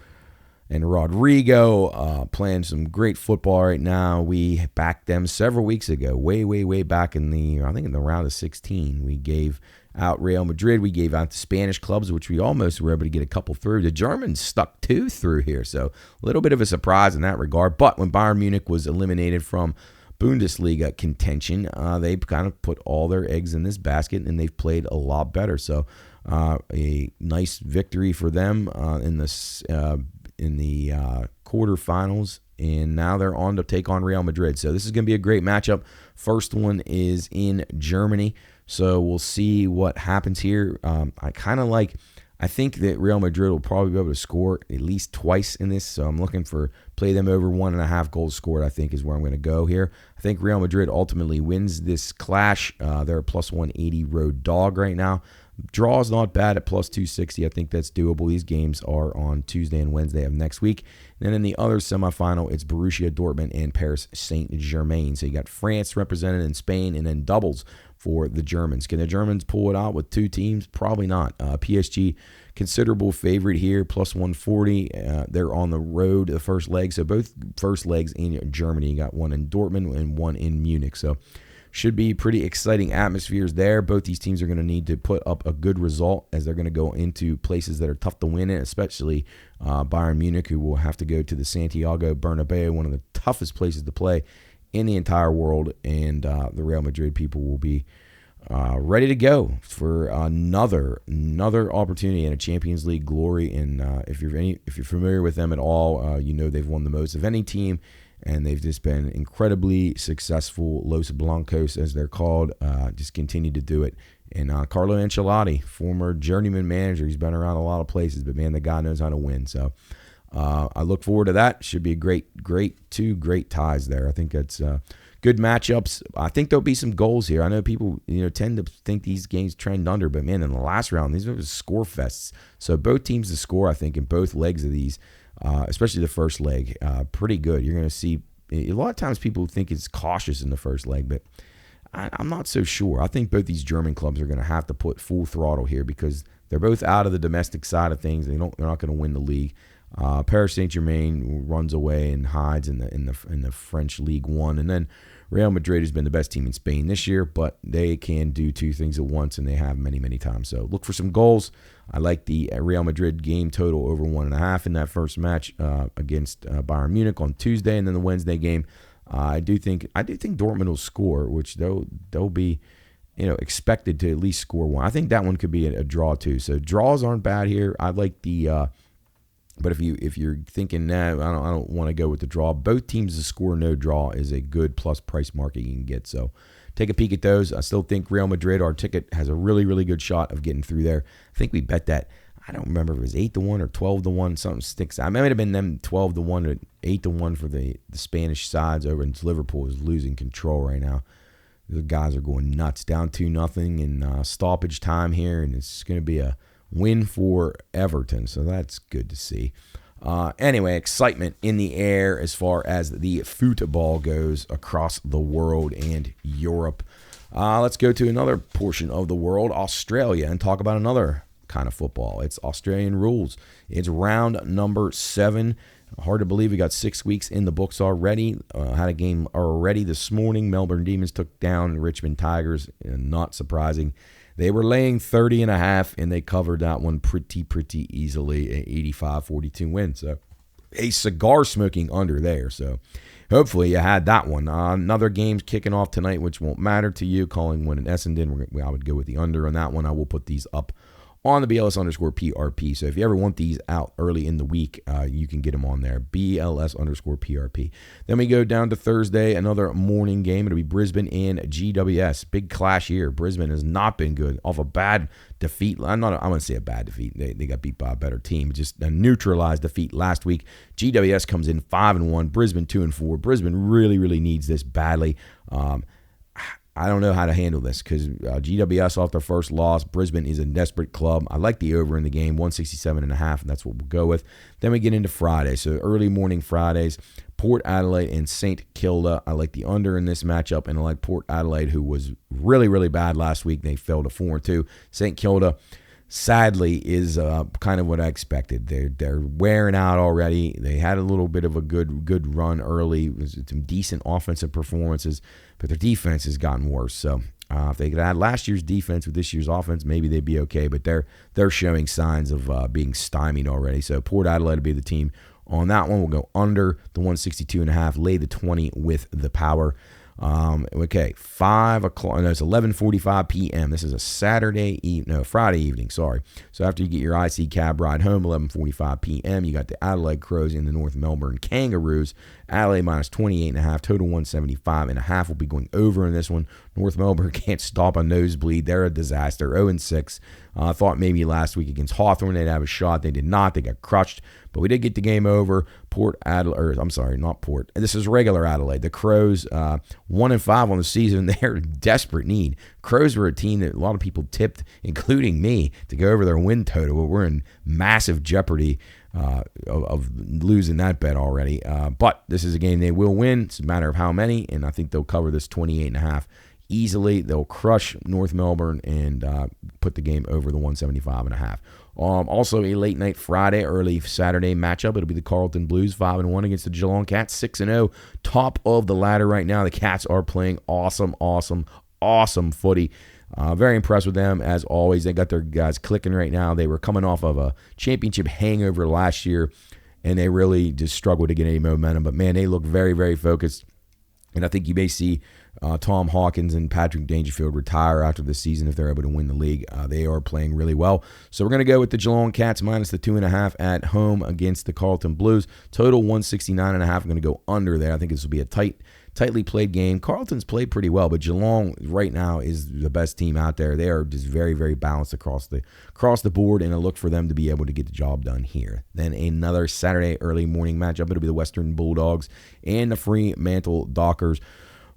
and Rodrigo, playing some great football right now. We backed them several weeks ago, way back in the round of 16. We gave out Real Madrid. We gave out the Spanish clubs, which we almost were able to get a couple through. The Germans stuck 2 through here, so a little bit of a surprise in that regard. But when Bayern Munich was eliminated from Bundesliga contention, they kind of put all their eggs in this basket, and they've played a lot better. So a nice victory for them in the quarterfinals, and now they're on to take on Real Madrid. So this is going to be a great matchup. First one is in Germany, so we'll see what happens here. I think that Real Madrid will probably be able to score at least twice in this, so I'm looking for play them over 1.5 goals scored, I think is where I'm going to go here. I think Real Madrid ultimately wins this clash. They're a plus 180 road dog right now. Draw is not bad at plus 260. I think that's doable. These games are on Tuesday and Wednesday of next week. And then in the other semifinal, it's Borussia Dortmund and Paris Saint-Germain. So you got France represented in Spain, and then doubles for the Germans. Can the Germans pull it out with 2 teams? Probably not. PSG, considerable favorite here, plus 140. They're on the road, the first leg. So both first legs in Germany. You got one in Dortmund and one in Munich. So should be pretty exciting atmospheres there. Both these teams are going to need to put up a good result as they're going to go into places that are tough to win in, especially Bayern Munich, who will have to go to the Santiago Bernabeu, one of the toughest places to play in the entire world. And the Real Madrid people will be ready to go for another opportunity in a Champions League glory. And if you're familiar with them at all, they've won the most of any team and they've just been incredibly successful. Los Blancos, as they're called, just continue to do it. And Carlo Ancelotti, former journeyman manager, he's been around a lot of places, but man, the guy knows how to win. So I look forward to that. Should be a two great ties there. I think it's good matchups. I think there'll be some goals here. I know people tend to think these games trend under, but man, in the last round, these are score fests. So both teams to score, I think, in both legs of these, especially the first leg, pretty good. You're going to see a lot of times people think it's cautious in the first leg, but I'm not so sure. I think both these German clubs are going to have to put full throttle here because they're both out of the domestic side of things. They're not going to win the league. Paris Saint-Germain runs away and hides in the French League One, and then Real Madrid has been the best team in Spain this year, but they can do two things at once, and they have many, many times. So look for some goals. I like the Real Madrid game total over 1.5 in that first match against Bayern Munich on Tuesday, and then the Wednesday game. I do think Dortmund will score, which they'll be expected to at least score one. I think that one could be a draw too. So draws aren't bad here. I like the. But if you're thinking, I don't want to go with the draw. Both teams to score no draw is a good plus price market you can get. So take a peek at those. I still think Real Madrid, our ticket, has a really, really good shot of getting through there. I think we bet that. I don't remember if it was 8-1 or 12-1. Something sticks. I might have been them 12-1 or 8-1 for the Spanish sides over in Liverpool is losing control right now. The guys are going nuts, down 2-0 in stoppage time here, and it's going to be a win for Everton, so that's good to see. Anyway, excitement in the air as far as the football goes across the world and Europe. Let's go to another portion of the world, Australia, and talk about another kind of football. It's Australian rules. It's round number 7. Hard to believe we got 6 weeks in the books already. Had a game already this morning. Melbourne Demons took down Richmond Tigers. Not surprising. They were laying 30.5, and they covered that one pretty easily. An 85-42 win. So a cigar smoking under there. So hopefully you had that one. Another game's kicking off tonight, which won't matter to you. Calling one in Essendon. I would go with the under on that one. I will put these up on the BLS_PRP. So if you ever want these out early in the week, you can get them on there. BLS_PRP. Then we go down to Thursday, another morning game. It'll be Brisbane and GWS. Big clash here. Brisbane has not been good off a bad defeat. I want to say a bad defeat. They got beat by a better team. Just a neutralized defeat last week. GWS comes in 5-1. Brisbane 2-4. Brisbane really needs this badly. I don't know how to handle this because GWS off their first loss. Brisbane is a desperate club. I like the over in the game, 167.5, and that's what we'll go with. Then we get into Friday. So early morning Fridays, Port Adelaide and St Kilda. I like the under in this matchup, and I like Port Adelaide, who was really bad last week. They fell to 4-2. St Kilda, sadly, is kind of what I expected. They're wearing out already. They had a little bit of a good run early. It was some decent offensive performances, but their defense has gotten worse. So if they could add last year's defense with this year's offense, maybe they'd be okay. But they're showing signs of being stymied already. So Port Adelaide will be the team on that one. We'll go under the 162.5, lay the 20 with the power. Okay, 5 o'clock. No, it's 11:45 p.m. This is a Friday evening. Sorry. So after you get your IC cab ride home, 11:45 p.m. You got the Adelaide Crows in the North Melbourne Kangaroos. Adelaide minus 28.5. Total 175.5. Will be going over in this one. North Melbourne can't stop a nosebleed. They're a disaster. 0-6. I thought maybe last week against Hawthorn they'd have a shot. They did not. They got crushed. But we did get the game over. This is regular Adelaide. The Crows, 1-5 on the season. They're in desperate need. Crows were a team that a lot of people tipped, including me, to go over their win total. But we're in massive jeopardy of losing that bet already. But this is a game they will win. It's a matter of how many, and I think they'll cover this 28.5 easily. They'll crush North Melbourne and put the game over the 175.5. Also a late night Friday, early Saturday matchup. It'll be the Carlton Blues 5-1 against the Geelong Cats 6-0. Top of the ladder right now. The Cats are playing awesome footy. Very impressed with them as always. They got their guys clicking right now. They were coming off of a championship hangover last year, and they really just struggled to get any momentum. But man, they look very focused. And I think you may see Tom Hawkins and Patrick Dangerfield retire after this season if they're able to win the league. They are playing really well. So we're going to go with the Geelong Cats minus the 2.5 at home against the Carleton Blues. Total 169.5. I'm going to go under there. I think this will be a tightly played game. Carleton's played pretty well, but Geelong right now is the best team out there. They are just very, very balanced across the board, and I look for them to be able to get the job done here. Then another Saturday early morning matchup. It'll be the Western Bulldogs and the Fremantle Dockers.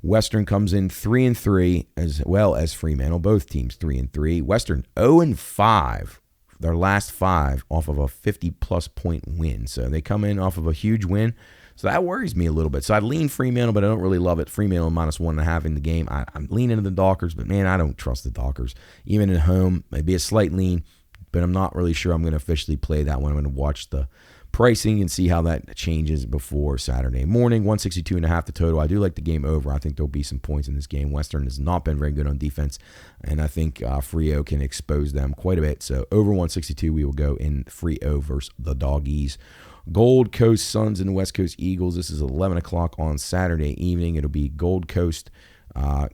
Western comes in 3-3 as well as Fremantle. Both teams 3-3. Western 0-5. Their last 5 off of a 50-plus point win. So they come in off of a huge win. So that worries me a little bit. So I lean Fremantle, but I don't really love it. Fremantle minus 1.5 in the game. I'm leaning to the Dockers, but man, I don't trust the Dockers. Even at home, maybe a slight lean, but I'm not really sure I'm going to officially play that one. I'm going to watch the pricing and see how that changes before Saturday morning. 162.5 the total. I do like the game over. I think there'll be some points in this game. Western has not been very good on defense, and I think Freo can expose them quite a bit. So over 162, we will go in Freo versus the Doggies. Gold Coast Suns and West Coast Eagles. This is 11 o'clock on Saturday evening. It'll be Gold Coast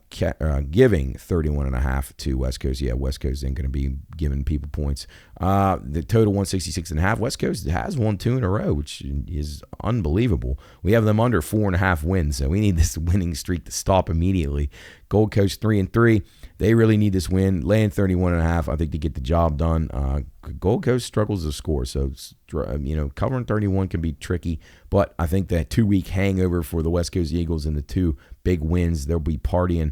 giving 31.5 to West Coast. Yeah, West Coast ain't going to be giving people points. The total 166.5. West Coast has won 2 in a row, which is unbelievable. We have them under 4.5 wins, so we need this winning streak to stop immediately. Gold Coast 3-3. They really need this win. Laying 31.5, I think, to get the job done. Gold Coast struggles to score, so covering 31 can be tricky. But I think that 2-week hangover for the West Coast Eagles and the 2 big wins, they'll be partying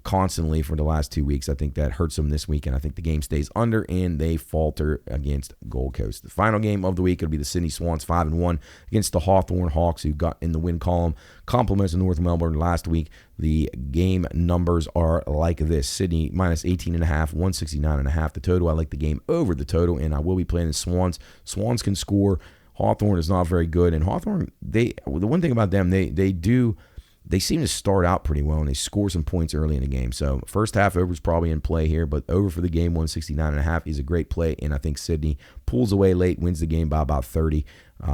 constantly for the last 2 weeks. I think that hurts them this week, and I think the game stays under, and they falter against Gold Coast. The final game of the week will be the Sydney Swans 5-1 against the Hawthorn Hawks, who got in the win column. Compliments of North Melbourne last week. The game numbers are like this. Sydney minus 18.5, 169.5 the total. I like the game over the total, and I will be playing the Swans. Swans can score. Hawthorn is not very good, and Hawthorn, the one thing about them, they seem to start out pretty well, and they score some points early in the game. So first half over is probably in play here, but over for the game, 169.5 is a great play, and I think Sydney pulls away late, wins the game by about 30.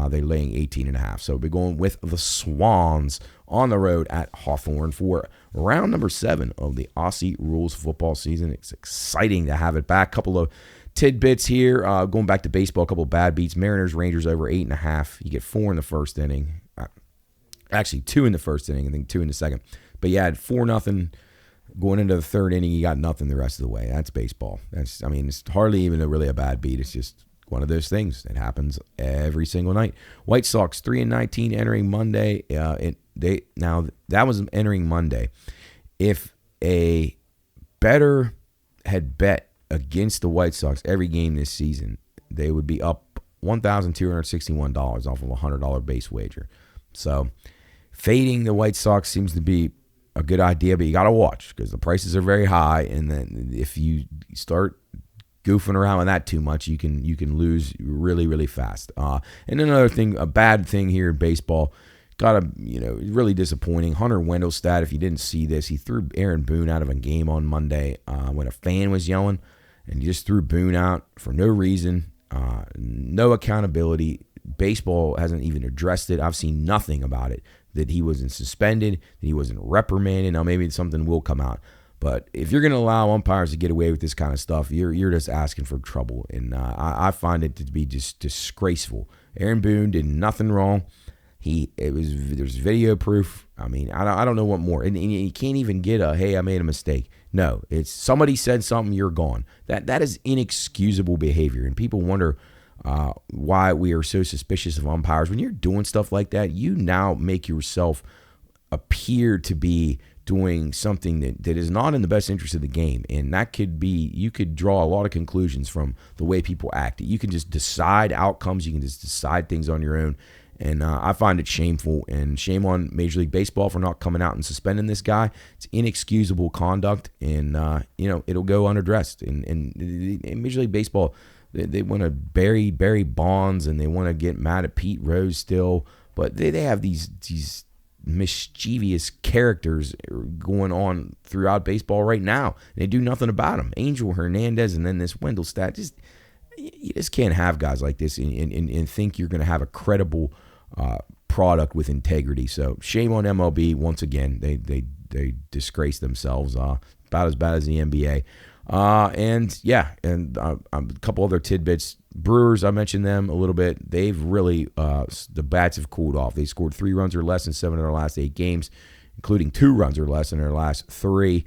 They're laying 18.5. So we're going with the Swans on the road at Hawthorn for round number 7 of the Aussie rules football season. It's exciting to have it back. Couple of tidbits here. Going back to baseball, a couple of bad beats. Mariners, Rangers over 8.5. You get 4 in the first inning. Actually, 2 in the first inning, I think 2 in the second. But yeah, 4-0 going into the third inning. You got nothing the rest of the way. That's baseball. It's hardly even really a bad beat. It's just one of those things that happens every single night. White Sox 3-19 entering Monday. That was entering Monday. If a bettor had bet against the White Sox every game this season, they would be up $1,261 off of a $100 base wager. So fading the White Sox seems to be a good idea, but you got to watch because the prices are very high, and then if you start goofing around with that too much, you can lose really, really fast. And another thing, a bad thing here in baseball, really disappointing. Hunter Wendelstedt, if you didn't see this, he threw Aaron Boone out of a game on Monday when a fan was yelling, and he just threw Boone out for no reason, no accountability. Baseball hasn't even addressed it. I've seen nothing about it, that he wasn't suspended, that he wasn't reprimanded. Now, maybe something will come out. But if you're going to allow umpires to get away with this kind of stuff, you're just asking for trouble. And I find it to be just disgraceful. Aaron Boone did nothing wrong. There's video proof. I mean, I don't know what more. And you can't even get hey, I made a mistake. No, it's somebody said something, you're gone. That is inexcusable behavior. And people wonder why we are so suspicious of umpires. When you're doing stuff like that, you now make yourself appear to be doing something that is not in the best interest of the game. And that could be, you could draw a lot of conclusions from the way people act. You can just decide outcomes. You can just decide things on your own. And I find it shameful, and shame on Major League Baseball for not coming out and suspending this guy. It's inexcusable conduct, and it'll go unaddressed. And Major League Baseball, they want to bury Bonds, and they want to get mad at Pete Rose still, but they have these mischievous characters going on throughout baseball right now. They do nothing about them. Angel Hernandez, and then this Wendelstedt. You just can't have guys like this and think you're going to have a credible product with integrity. So shame on MLB once again. They disgrace themselves, about as bad as the NBA. And a couple other tidbits. Brewers, I mentioned them a little bit. They've really, the bats have cooled off. They scored 3 runs or less in 7 of their last 8 games, including 2 runs or less in their last 3.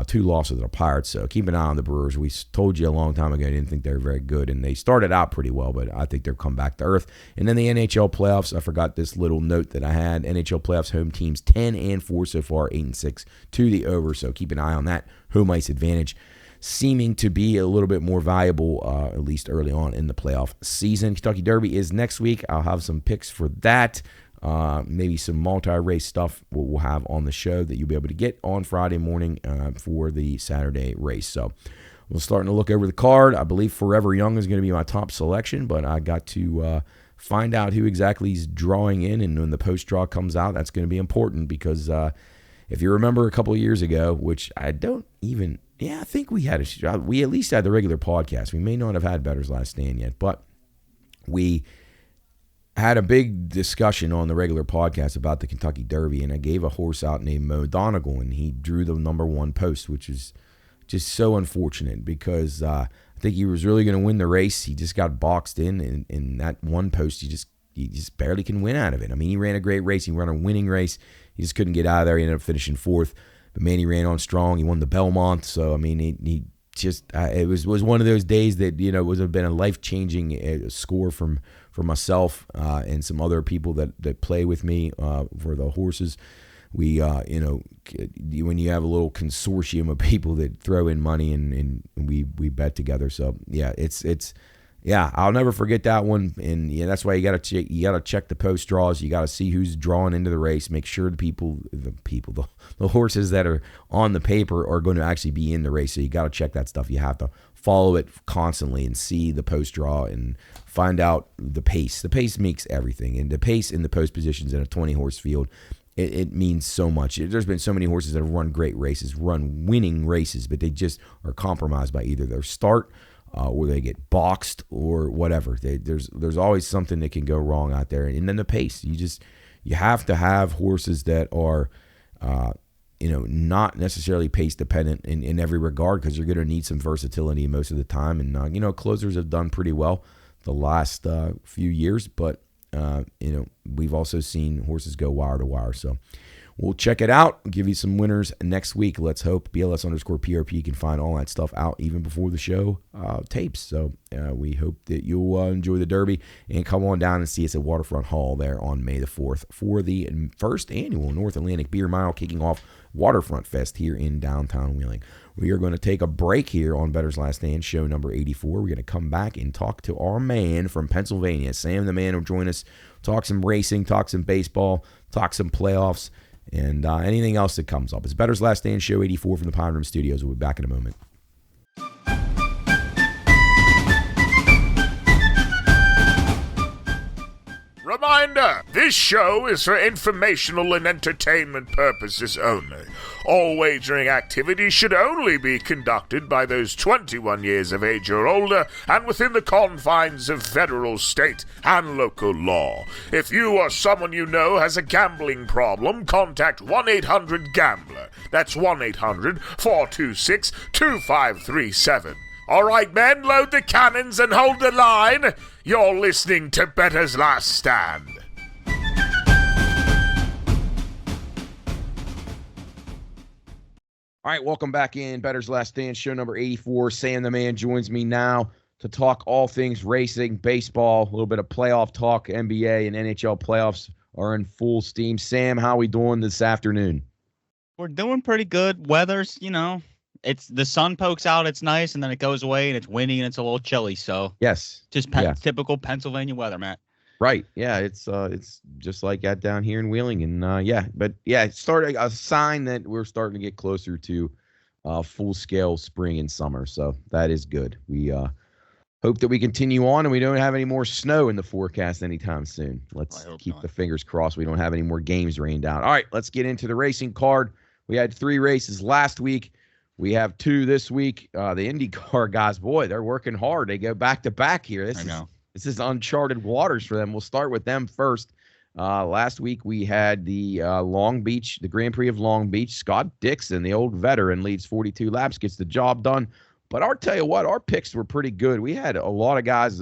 2 losses to the Pirates. So keep an eye on the Brewers. We told you a long time ago I didn't think they were very good, and they started out pretty well, but I think they'll come back to earth. And then the NHL playoffs, I forgot this little note that I had. NHL playoffs, home teams 10-4 so far, 8-6 to the over. So keep an eye on that. Home ice advantage seeming to be a little bit more valuable, at least early on in the playoff season. Kentucky Derby is next week. I'll have some picks for that. Maybe some multi-race stuff we'll have on the show that you'll be able to get on Friday morning for the Saturday race. So we're starting to look over the card. I believe Forever Young is going to be my top selection, but I got to find out who exactly is drawing in, and when the post-draw comes out, that's going to be important because if you remember a couple of years ago, which I don't even, I think we at least had the regular podcast. We may not have had Bettor's Last Stand yet, but we had a big discussion on the regular podcast about the Kentucky Derby, and I gave a horse out named Mo Donegal, and he drew the number 1 post, which is just so unfortunate because I think he was really going to win the race. He just got boxed in that 1 post. You just barely can win out of it. I mean, he ran a great race. He ran a winning race. He just couldn't get out of there. He ended up finishing 4th. But man, he ran on strong. He won the Belmont. So I mean, he just it was one of those days that would have been a life-changing score for myself and some other people that play with me for the horses. We when you have a little consortium of people that throw in money and we bet together. So I'll never forget that one. And that's why you gotta check the post draws. You gotta see who's drawing into the race. Make sure the horses that are on the paper are going to actually be in the race. So you gotta check that stuff. You have to follow it constantly and see the post draw and find out the pace. The pace makes everything, and the pace in the post positions in a 20-horse field, it means so much. There's been so many horses that have run great races, run winning races, but they just are compromised by either their start or they get boxed or whatever. There's always something that can go wrong out there. And then the pace. You have to have horses that are not necessarily pace dependent in every regard, because you're going to need some versatility most of the time. And closers have done pretty well the last few years, but we've also seen horses go wire to wire. So we'll check it out. Give you some winners next week. Let's hope BLS_PRP can find all that stuff out even before the show tapes. So we hope that you'll enjoy the Derby and come on down and see us at Waterfront Hall there on May the 4th for the first annual North Atlantic Beer Mile, kicking off Waterfront Fest here in downtown Wheeling. We are going to take a break here on Bettor's Last Stand, show number 84. We're going to come back and talk to our man from Pennsylvania. Sam the Man will join us, talk some racing, talk some baseball, talk some playoffs, and anything else that comes up. It's Bettor's Last Stand, show 84 from the Pine Room Studios. We'll be back in a moment. Reminder, this show is for informational and entertainment purposes only. All wagering activities should only be conducted by those 21 years of age or older and within the confines of federal, state, and local law. If you or someone you know has a gambling problem, contact 1-800-GAMBLER. That's 1-800-426-2537. All right, men, load the cannons and hold the line. You're listening to Bettor's Last Stand. All right, welcome back in Bettor's Last Stand, show number 84. Sam the Man joins me now to talk all things racing, baseball, a little bit of playoff talk. NBA and NHL playoffs are in full steam. Sam, how are we doing this afternoon? We're doing pretty good. Weather's, it's the sun pokes out, it's nice, and then it goes away, and it's windy, and it's a little chilly. So yes, just typical Pennsylvania weather, Matt. Right. Yeah, it's just like that down here in Wheeling, and it's starting a sign that we're starting to get closer to full scale spring and summer. So that is good. We hope that we continue on, and we don't have any more snow in the forecast anytime soon. Let's keep the fingers crossed we don't have any more games rained out. All right, let's get into the racing card. We had 3 races last week. We have 2 this week. The Indy Car guys, boy, they're working hard. They go back to back here. This is uncharted waters for them. We'll start with them first. Last week we had the Long Beach, the Grand Prix of Long Beach. Scott Dixon, the old veteran, leads 42 laps, gets the job done. But I'll tell you what, our picks were pretty good. We had a lot of guys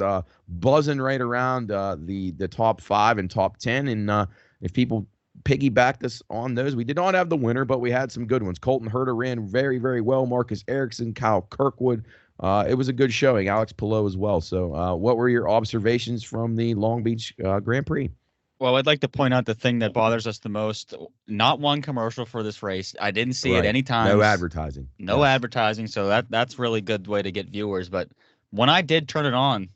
buzzing right around the top 5 and top 10. And if people piggybacked us on those, we did not have the winner, but we had some good ones. Colton Herta ran very, very well. Marcus Erickson, Kyle Kirkwood. It was a good showing. Alex Pillow as well. So what were your observations from the Long Beach Grand Prix? Well, I'd like to point out the thing that bothers us the most. Not one commercial for this race. I didn't see it any time. No advertising. No advertising. So that's really good way to get viewers. But when I did turn it on,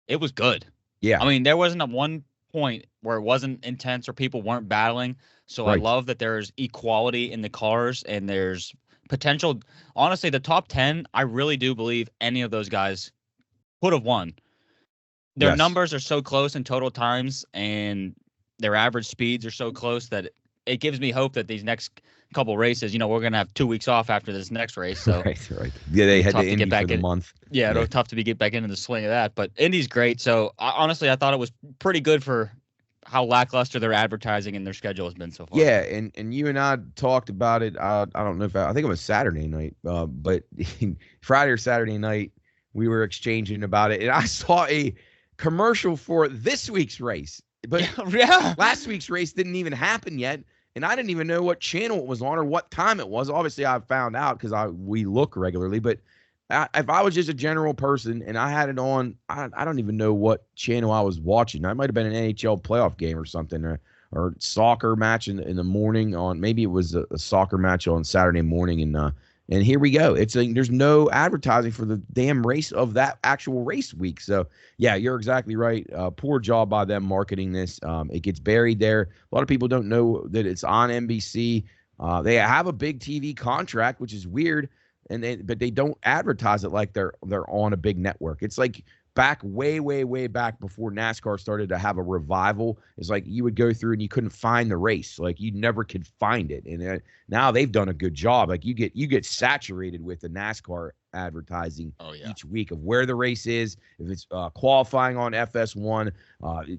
it was good. Yeah. I mean, there wasn't a one point where it wasn't intense or people weren't battling. So Right. I love that there's equality in the cars and there's potential. Honestly, the top 10, I really do believe any of those guys could have won. Their Yes. numbers are so close in total times and their average speeds are so close that it gives me hope that these next couple races, we're going to have 2 weeks off after this next race. So Right. Yeah, they had tough to to Indy get back for the in. month. Yeah, it was tough to get back into the swing of that. But Indy's great. So honestly, I thought it was pretty good for how lackluster their advertising and their schedule has been so far. Yeah, and you and I talked about it. I don't know if I think it was Saturday night, but Friday or Saturday night we were exchanging about it, and I saw a commercial for this week's race. But Yeah. last week's race didn't even happen yet, and I didn't even know what channel it was on or what time it was. Obviously, I found out because we look regularly. But if I was just a general person and I had it on, I don't even know what channel I was watching. I might have been an NHL playoff game or something, or soccer match in the morning on. Maybe it was a soccer match on Saturday morning, and here we go. It's like there's no advertising for the damn race of that actual race week. So, yeah, you're exactly right. Poor job by them marketing this. It gets buried there. A lot of people don't know that it's on NBC. They have a big TV contract, which is weird, but they don't advertise it like they're on a big network. It's like back way back before NASCAR started to have a revival. It's like you would go through and you couldn't find the race. Like you never could find it. And now they've done a good job. Like you get saturated with the NASCAR advertising each week of where the race is, if it's qualifying on FS1,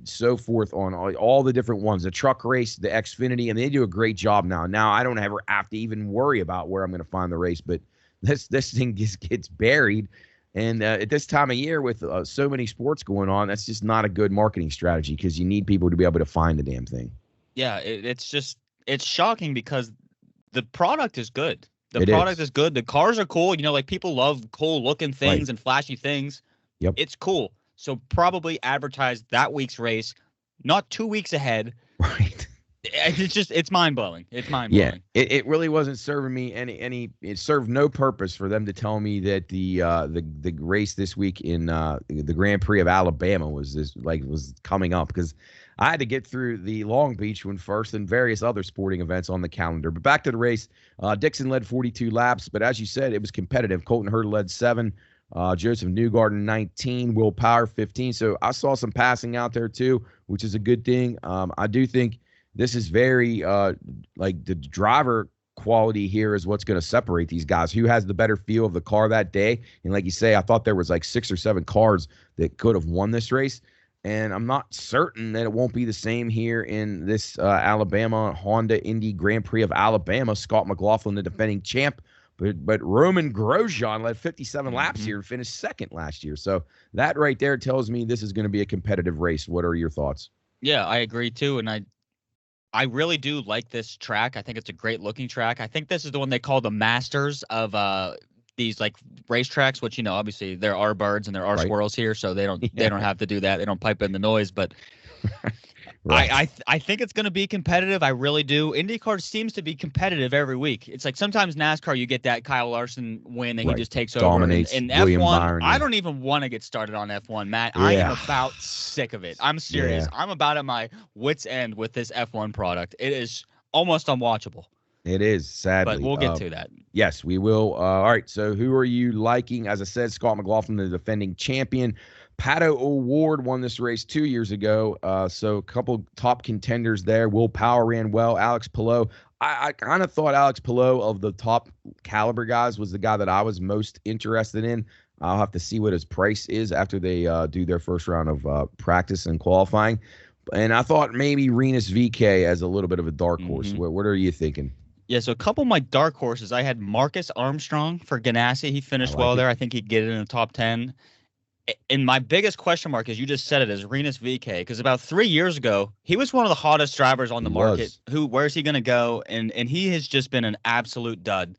so forth on all the different ones, the truck race, the Xfinity, and they do a great job now. Now I don't ever have to even worry about where I'm going to find the race, but this thing just gets buried. And at this time of year with so many sports going on, that's just not a good marketing strategy because you need people to be able to find the damn thing. Yeah, it's shocking because the product is good. The It product is. is good. The cars are cool. Like people love cool looking things Right. and flashy things. Yep. It's cool. So probably advertise that week's race, not 2 weeks ahead. Right. It's mind blowing. It's mind blowing. Yeah, it really wasn't serving me any. It served no purpose for them to tell me that the race this week in the Grand Prix of Alabama was coming up because I had to get through the Long Beach one first and various other sporting events on the calendar. But back to the race, Dixon led 42 laps, but as you said, it was competitive. Colton Herta led 7. Joseph Newgarden 19, Will Power 15. So I saw some passing out there too, which is a good thing. I do think this is very like the driver quality here is what's going to separate these guys. Who has the better feel of the car that day? And like you say, I thought there was like 6 or 7 cars that could have won this race. And I'm not certain that it won't be the same here in this Alabama Honda Indy Grand Prix of Alabama. Scott McLaughlin, the defending champ, but Roman Grosjean led 57 laps here and finished second last year. So that right there tells me this is going to be a competitive race. What are your thoughts? Yeah, I agree too. And I really do like this track. I think it's a great looking track. I think this is the one they call the Masters of these like racetracks, which obviously there are birds and there are squirrels here, so they don't have to do that. They don't pipe in the noise, but I think it's going to be competitive. I really do. IndyCar seems to be competitive every week. It's like sometimes NASCAR you get that Kyle Larson win and he just takes Dominates. over. And William F1, Byron, I don't even want to get started on F1, Matt. I am about sick of it. I'm serious. Yeah. I'm about at my wit's end with this F1 product. It is almost unwatchable. It is, sadly. But we'll get to that. Yes, we will. All right, so who are you liking? As I said, Scott McLaughlin, the defending champion. Pato O'Ward won this race 2 years ago, so a couple top contenders there. Will Power ran well. Alex Pillow. I kind of thought Alex Pillow of the top caliber guys was the guy that I was most interested in. I'll have to see what his price is after they do their first round of practice and qualifying. And I thought maybe Renus VK as a little bit of a dark horse. What are you thinking? Yeah, so a couple of my dark horses, I had Marcus Armstrong for Ganassi. He finished well there. I think he'd get it in the top 10. And my biggest question mark, as you just said it, is Renus VK, because about 3 years ago, he was one of the hottest drivers on the market. Where's he going to go? And he has just been an absolute dud.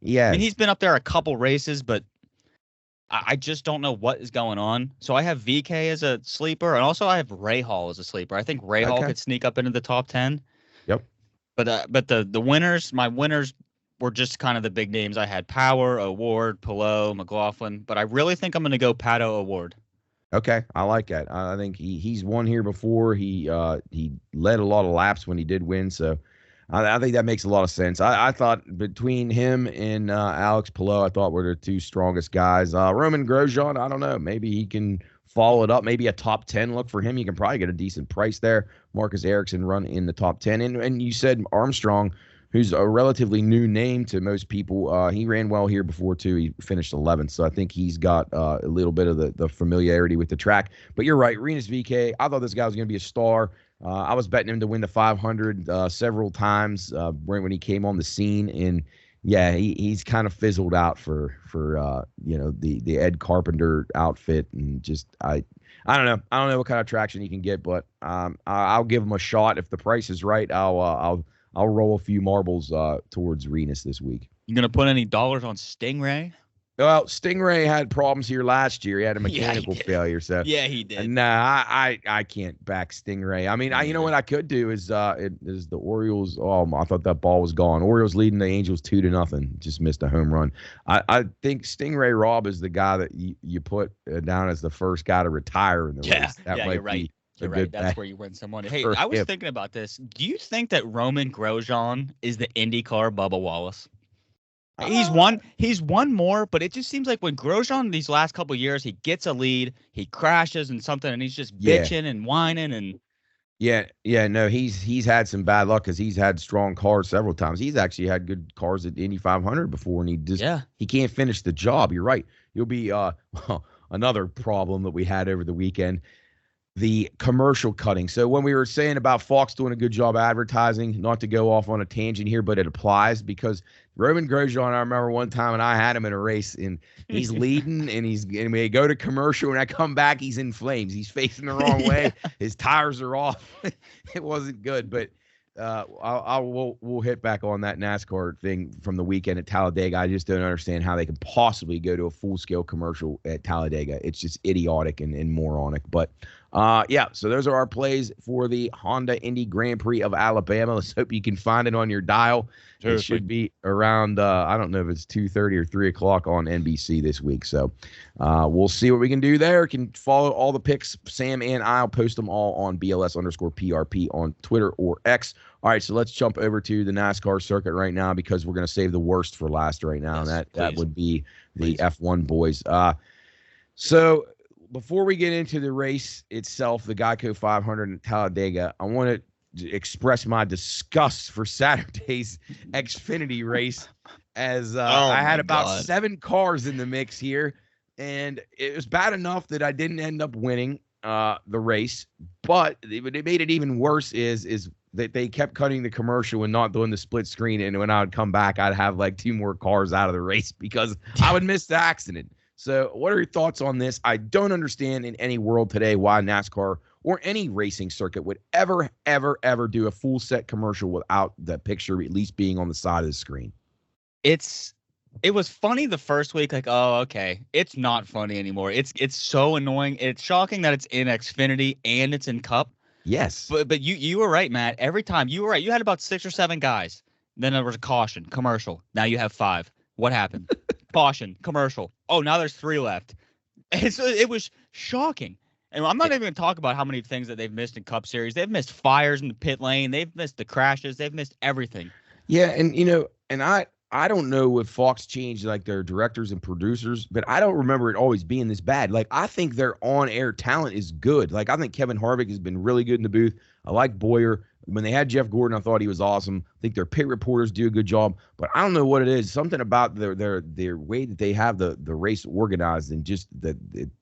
Yeah. I mean, he's been up there a couple races, but I just don't know what is going on. So I have VK as a sleeper, and also I have Ray Hall as a sleeper. I think Ray Hall could sneak up into the top 10. Yep. But the winners, my winners were just kind of the big names. I had Power, Award, Pillow, McLaughlin, but I really think I'm going to go Pato Award. Okay, I like that. I think he's won here before. He led a lot of laps when he did win, so I think that makes a lot of sense. I thought between him and Alex Pillow, I thought were the two strongest guys. Roman Grosjean, I don't know. Maybe he can follow it up. Maybe a top 10 look for him. You can probably get a decent price there. Marcus Ericsson run in the top 10. And you said Armstrong, who's a relatively new name to most people. He ran well here before, too. He finished 11th, so I think he's got a little bit of the familiarity with the track. But you're right, Renus VK, I thought this guy was going to be a star. I was betting him to win the 500 several times when he came on the scene. And, yeah, he's kind of fizzled out for the Ed Carpenter outfit. And just I don't know. I don't know what kind of traction he can get, but I'll give him a shot. If the price is right, I'll roll a few marbles towards Renus this week. You gonna put any dollars on Stingray? Well, Stingray had problems here last year. He had a mechanical failure. So yeah, he did. Nah, I can't back Stingray. I mean, you know what I could do is the Orioles. Oh, I thought that ball was gone. Orioles leading the Angels 2-0. Just missed a home run. I think Stingray Robb is the guy that you put down as the first guy to retire in the race. That might you're right. You're right. That's where you win some money. Hey, I was thinking about this. Do you think that Roman Grosjean is the Indy Car Bubba Wallace? He's won more, but it just seems like when Grosjean these last couple of years, he gets a lead, he crashes and something, and he's just bitching and whining and. No, he's had some bad luck because he's had strong cars several times. He's actually had good cars at Indy 500 before, and he can't finish the job. You're right. You'll be another problem that we had over the weekend. The commercial cutting. So when we were saying about Fox doing a good job advertising, not to go off on a tangent here, but it applies because Roman Grosjean, I remember one time and I had him in a race and he's leading and we go to commercial and I come back, he's in flames. He's facing the wrong way. His tires are off. It wasn't good, but we'll hit back on that NASCAR thing from the weekend at Talladega. I just don't understand how they can possibly go to a full-scale commercial at Talladega. It's just idiotic and moronic. But, so those are our plays for the Honda Indy Grand Prix of Alabama. Let's hope you can find it on your dial. It should be around, I don't know if it's 2:30 or 3 o'clock on NBC this week. So we'll see what we can do there. You can follow all the picks. Sam and I'll post them all on BLS_PRP on Twitter or X. All right, so let's jump over to the NASCAR circuit right now because we're going to save the worst for last right now. Yes, and that would be the F1 boys. So before we get into the race itself, the Geico 500 in Talladega, I want to express my disgust for Saturday's Xfinity race as I had about 7 cars in the mix here, and it was bad enough that I didn't end up winning the race, but it made it even worse is that they kept cutting the commercial and not doing the split screen, and when I would come back, I'd have like 2 more cars out of the race because I would miss the accident. So what are your thoughts on this? I don't understand in any world today why NASCAR or any racing circuit would ever do a full set commercial without the picture at least being on the side of the screen. It was funny the first week, like, oh, okay. It's not funny anymore. It's so annoying. It's shocking that it's in Xfinity and it's in Cup. Yes. But you were right, Matt. Every time you were right. You had about 6 or 7 guys. Then there was a caution, commercial. Now you have 5. What happened? Caution, commercial. Oh, now there's 3 left. And so it was shocking. And I'm not even going to talk about how many things that they've missed in Cup Series. They've missed fires in the pit lane. They've missed the crashes. They've missed everything. Yeah, and I don't know if Fox changed like their directors and producers, but I don't remember it always being this bad. Like, I think their on-air talent is good. Like, I think Kevin Harvick has been really good in the booth. I like Boyer. When they had Jeff Gordon, I thought he was awesome. I think their pit reporters do a good job, but I don't know what it is. Something about their way that they have the race organized and just the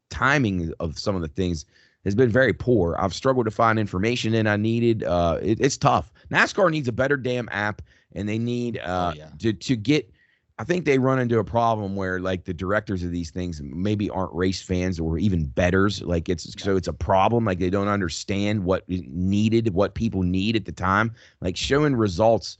timing of some of the things has been very poor. I've struggled to find information that I needed. It's tough. NASCAR needs a better damn app, and they need to get. I think they run into a problem where like the directors of these things maybe aren't race fans or even bettors. Like so it's a problem. Like they don't understand what is needed, what people need at the time. Like showing results.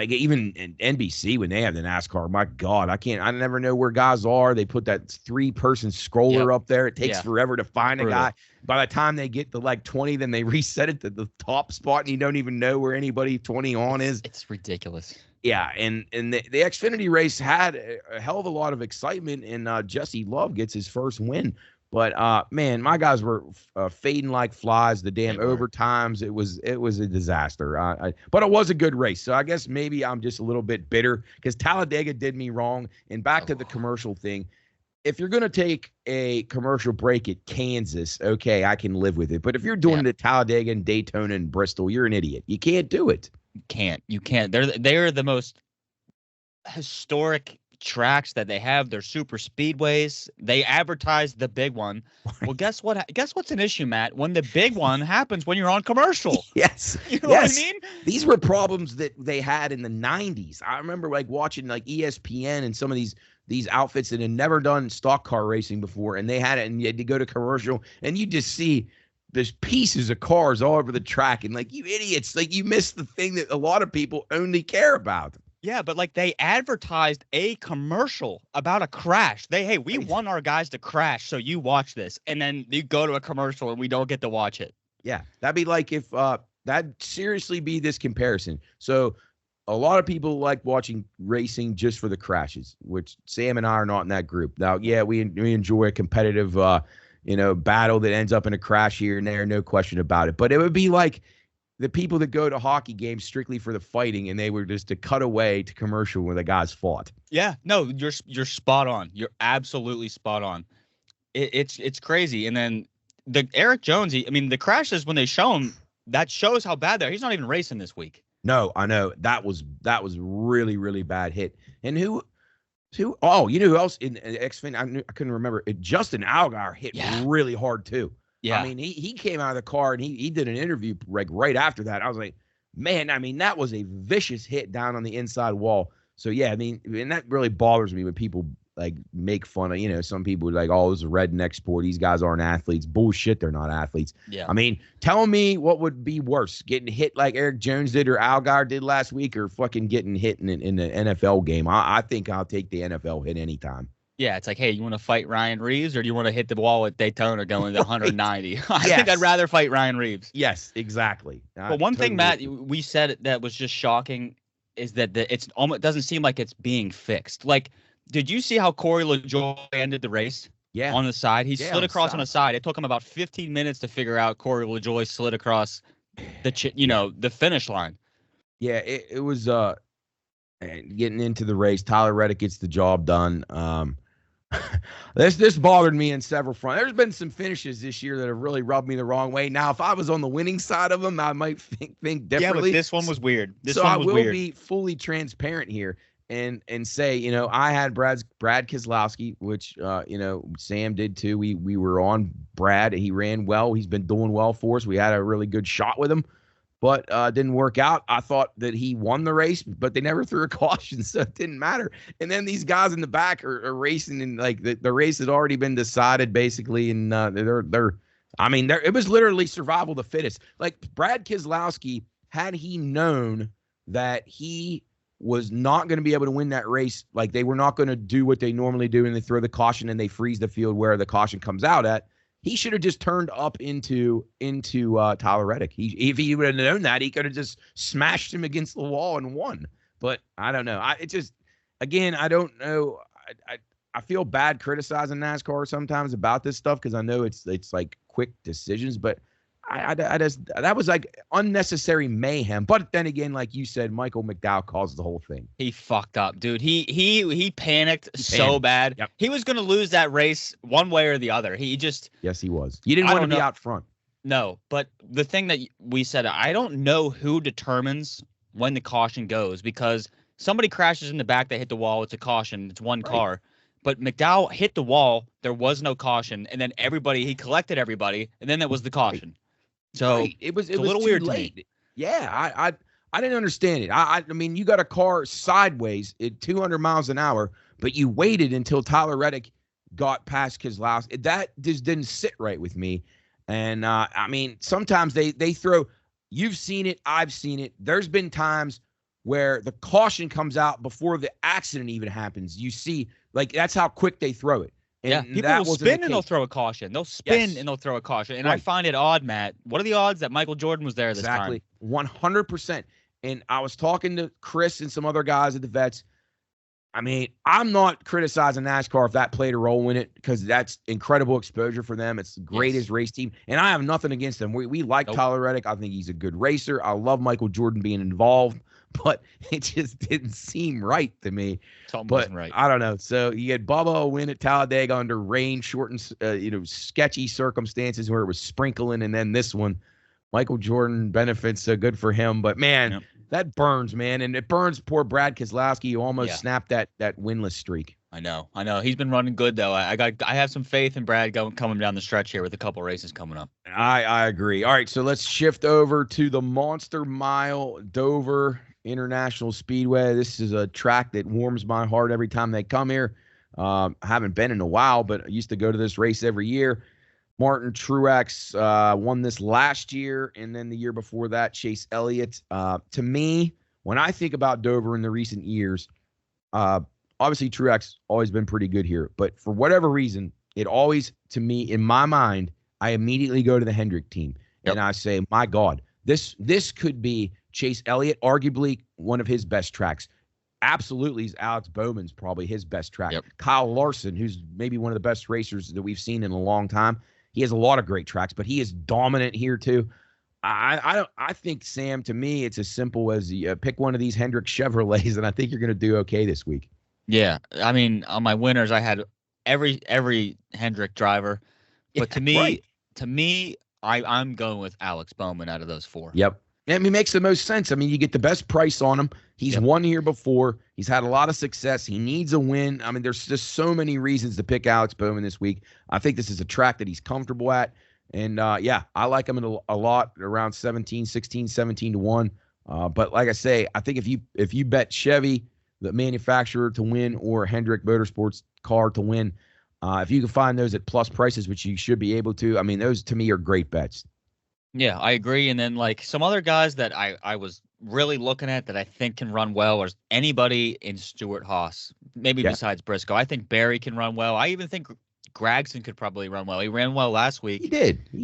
Even in NBC when they have the NASCAR, my God, I never know where guys are. They put that 3-person scroller up there. It takes forever to find a guy. By the time they get to like 20, then they reset it to the top spot, and you don't even know where anybody 20 on is. It's ridiculous. Yeah, and the Xfinity race had a hell of a lot of excitement, and Jesse Love gets his first win. But man, my guys were fading like flies. The damn overtimes, it was a disaster. But it was a good race. So I guess maybe I'm just a little bit bitter because Talladega did me wrong. And back to the commercial thing, if you're gonna take a commercial break at Kansas, okay, I can live with it. But if you're doing it at Talladega and Daytona and Bristol, you're an idiot. You can't do it. You can't. They're the most historic tracks that they have. They're super speedways. They advertise the big one. Well, guess what? Guess what's an issue, Matt? When the big one happens when you're on commercial. Yes. You know what I mean? These were problems that they had in the 90s. I remember like watching like ESPN and some of these outfits that had never done stock car racing before, and they had it, and you had to go to commercial, and you just see there's pieces of cars all over the track, and like, you idiots, like you missed the thing that a lot of people only care about. Yeah, but like they advertised a commercial about a crash. We want our guys to crash, so you watch this. And then you go to a commercial and we don't get to watch it. Yeah, that'd be like if that'd seriously be this comparison. So a lot of people like watching racing just for the crashes, which Sam and I are not in that group. Now, yeah, we enjoy a competitive battle that ends up in a crash here and there, no question about it. But it would be like the people that go to hockey games strictly for the fighting, and they were just to cut away to commercial where the guys fought. Yeah, no, you're spot on. You're absolutely spot on. It's crazy. And then the Eric Jones, the crashes when they show him, that shows how bad they're. He's not even racing this week. No, I know that was really, really bad hit. And who? Oh, you know who else in Xfinity? I couldn't remember. Justin Allgaier hit really hard too. Yeah. He came out of the car and he did an interview like right after that. I was like, man, that was a vicious hit down on the inside wall. So yeah, and that really bothers me when people like make fun of, some people like, oh, this is a redneck sport. These guys aren't athletes. Bullshit, they're not athletes. Yeah. Tell me what would be worse, getting hit like Eric Jones did or Allgaier did last week, or fucking getting hit in the NFL game. I think I'll take the NFL hit anytime. Yeah, it's like, hey, you want to fight Ryan Reeves, or do you want to hit the wall at Daytona going to 190? I think I'd rather fight Ryan Reeves. Yes, exactly. But one thing, Matt, we said that was just shocking is that it doesn't seem like it's being fixed. Like, did you see how Corey LaJoie ended the race? Yeah. On the side. He slid across on the side. It took him about 15 minutes to figure out Corey LaJoie slid across the finish line. Yeah, it was getting into the race. Tyler Reddick gets the job done. This bothered me in several fronts. There's been some finishes this year that have really rubbed me the wrong way. Now, if I was on the winning side of them, I might think differently. Yeah, but this one was weird. I will be fully transparent here and say, I had Brad Keselowski, which Sam did too. We were on Brad. He ran well. He's been doing well for us. We had a really good shot with him, but didn't work out. I thought that he won the race, but they never threw a caution, so it didn't matter. And then these guys in the back are racing, and like the race had already been decided basically, and it was literally survival of the fittest. Like Brad Keselowski, had he known that he was not going to be able to win that race, like they were not going to do what they normally do and they throw the caution and they freeze the field where the caution comes out at, he should have just turned up into Tyler Reddick. If he would have known that, he could have just smashed him against the wall and won. But I don't know. I don't know. I feel bad criticizing NASCAR sometimes about this stuff because I know it's like quick decisions, but that was like unnecessary mayhem. But then again, like you said, Michael McDowell caused the whole thing. He fucked up, dude. He panicked so bad. Yep. He was going to lose that race one way or the other. Yes, he was. You didn't want to be out front. No, but the thing that we said, I don't know who determines when the caution goes, because somebody crashes in the back, they hit the wall, it's a caution, it's one car. But McDowell hit the wall. There was no caution, and then he collected everybody, and then that was the caution. So right. It was a little too weird late. to me. Yeah, I didn't understand it. I mean, you got a car sideways at 200 miles an hour, but you waited until Tyler Reddick got past Keselowski. That just didn't sit right with me. And I mean, sometimes they throw. You've seen it. I've seen it. There's been times where the caution comes out before the accident even happens. You see, like, that's how quick they throw it. And people will spin and they'll throw a caution. They'll spin and they'll throw a caution. And I find it odd, Matt. What are the odds that Michael Jordan was there this time? Exactly. 100%. And I was talking to Chris and some other guys at the vets. I mean, I'm not criticizing NASCAR if that played a role in it, because that's incredible exposure for them. It's the greatest race team. And I have nothing against them. We like Tyler Reddick. I think he's a good racer. I love Michael Jordan being involved, but it just didn't seem right to me. Wasn't right. I don't know. So you had Bubba win at Talladega under rain, shortened, sketchy circumstances where it was sprinkling. And then this one, Michael Jordan benefits. So good for him. But, man, that burns, man. And it burns poor Brad Keselowski, who almost snapped that winless streak. I know. He's been running good, though. I have some faith in Brad coming down the stretch here with a couple races coming up. I agree. All right, so let's shift over to the Monster Mile, Dover International Speedway. This is a track that warms my heart every time they come here. I haven't been in a while, but I used to go to this race every year. Martin Truex won this last year, and then the year before that, Chase Elliott. To me, when I think about Dover in the recent years, obviously Truex always been pretty good here, but for whatever reason, it always, to me, in my mind, I immediately go to the Hendrick team, and I say, my God, this could be Chase Elliott, arguably one of his best tracks. Absolutely, Alex Bowman's probably his best track. Kyle Larson, who's maybe one of the best racers that we've seen in a long time. He has a lot of great tracks, but he is dominant here too. I think, Sam, to me, it's as simple as you pick one of these Hendrick Chevrolets, and I think you're going to do okay this week. Yeah, I mean, on my winners, I had every Hendrick driver, but to me, I'm going with Alex Bowman out of those four. Yep. I mean, it makes the most sense. I mean, you get the best price on him. He's won here before. He's had a lot of success. He needs a win. I mean, there's just so many reasons to pick Alex Bowman this week. I think this is a track that he's comfortable at. And, I like him a lot, around 16, 17 to 1. But like I say, I think if you bet Chevy, the manufacturer, to win, or Hendrick Motorsports car to win, if you can find those at plus prices, which you should be able to, I mean, those to me are great bets. Yeah, I agree. And then, like, some other guys that I was really looking at that I think can run well, or anybody in Stewart-Haas, maybe besides Briscoe. I think Barry can run well. I even think Gragson could probably run well. He ran well last week. He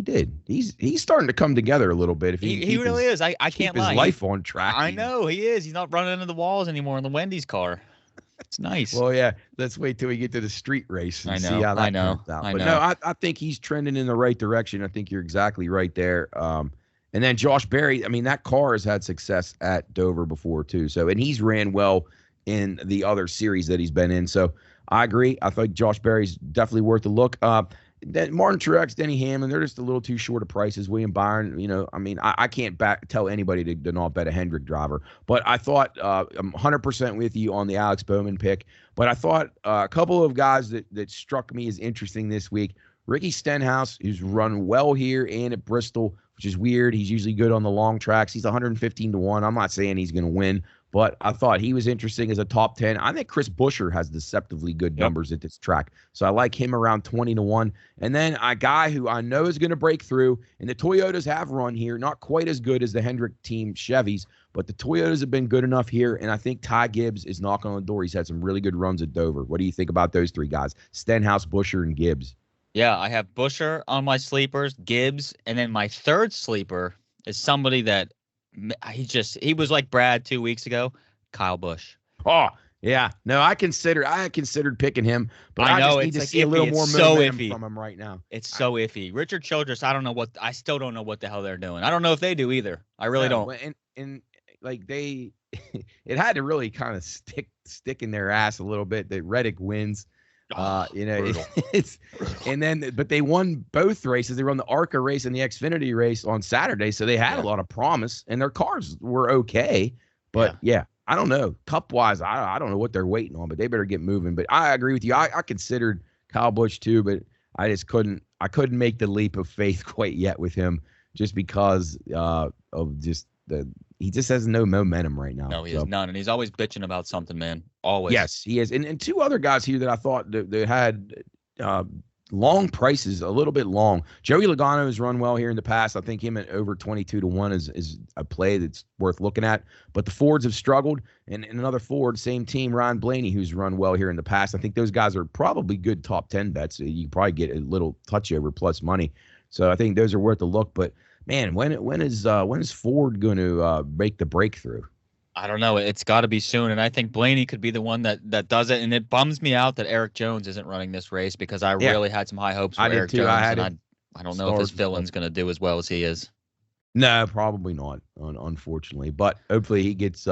did. He's starting to come together a little bit. If he really is. I can't lie. His life on track. I know he is. He's not running into the walls anymore in the Wendy's car. It's nice. Well, yeah. Let's wait till we get to the street race and see how that turns out. I think he's trending in the right direction. I think you're exactly right there. And then Josh Berry, I mean, that car has had success at Dover before too. So, and he's ran well in the other series that he's been in. So I agree. I think Josh Berry's definitely worth a look. Then Martin Truex, Denny Hamlin, they're just a little too short of prices. William Byron, I mean, I can't tell anybody to not bet a Hendrick driver. But I thought I'm 100% with you on the Alex Bowman pick. But I thought a couple of guys that struck me as interesting this week. Ricky Stenhouse, who's run well here and at Bristol, which is weird. He's usually good on the long tracks. He's 115 to 1. I'm not saying he's going to win, but I thought he was interesting as a top 10. I think Chris Buescher has deceptively good numbers at this track. So I like him around 20 to 1. And then a guy who I know is going to break through, and the Toyotas have run here, not quite as good as the Hendrick team Chevys, but the Toyotas have been good enough here, and I think Ty Gibbs is knocking on the door. He's had some really good runs at Dover. What do you think about those three guys? Stenhouse, Buescher, and Gibbs. Yeah, I have Buescher on my sleepers, Gibbs, and then my third sleeper is somebody that he was like Brad 2 weeks ago, Kyle Busch. Oh, yeah. No, I considered picking him, but I just need to see a little more momentum from him right now. It's so iffy. Richard Childress, I still don't know what the hell they're doing. I don't know if they do either. I really don't. And like it had to really kind of stick in their ass a little bit that Reddick wins. But they won both races. They run the ARCA race and the Xfinity race on Saturday, so they had a lot of promise, and their cars were okay. But I don't know. Cup-wise, I don't know what they're waiting on, but they better get moving. But I agree with you. I considered Kyle Busch too, but I just couldn't make the leap of faith quite yet with him just because of just he just has no momentum right now. No, he has none, and he's always bitching about something, man. Always. Yes, he is. And two other guys here that I thought that had long prices, a little bit long. Joey Logano has run well here in the past. I think him at over 22-1 is a play that's worth looking at. But the Fords have struggled, and another Ford, same team, Ryan Blaney, who's run well here in the past. I think those guys are probably good top 10 bets. You can probably get a little touch over plus money. So I think those are worth a look. But man, when is Ford going to make the breakthrough? I don't know. It's got to be soon, and I think Blaney could be the one that does it. And it bums me out that Eric Jones isn't running this race because I really had some high hopes for Eric Jones. I don't know if his fill-in's going to do as well as he is. No, probably not, unfortunately. But hopefully he gets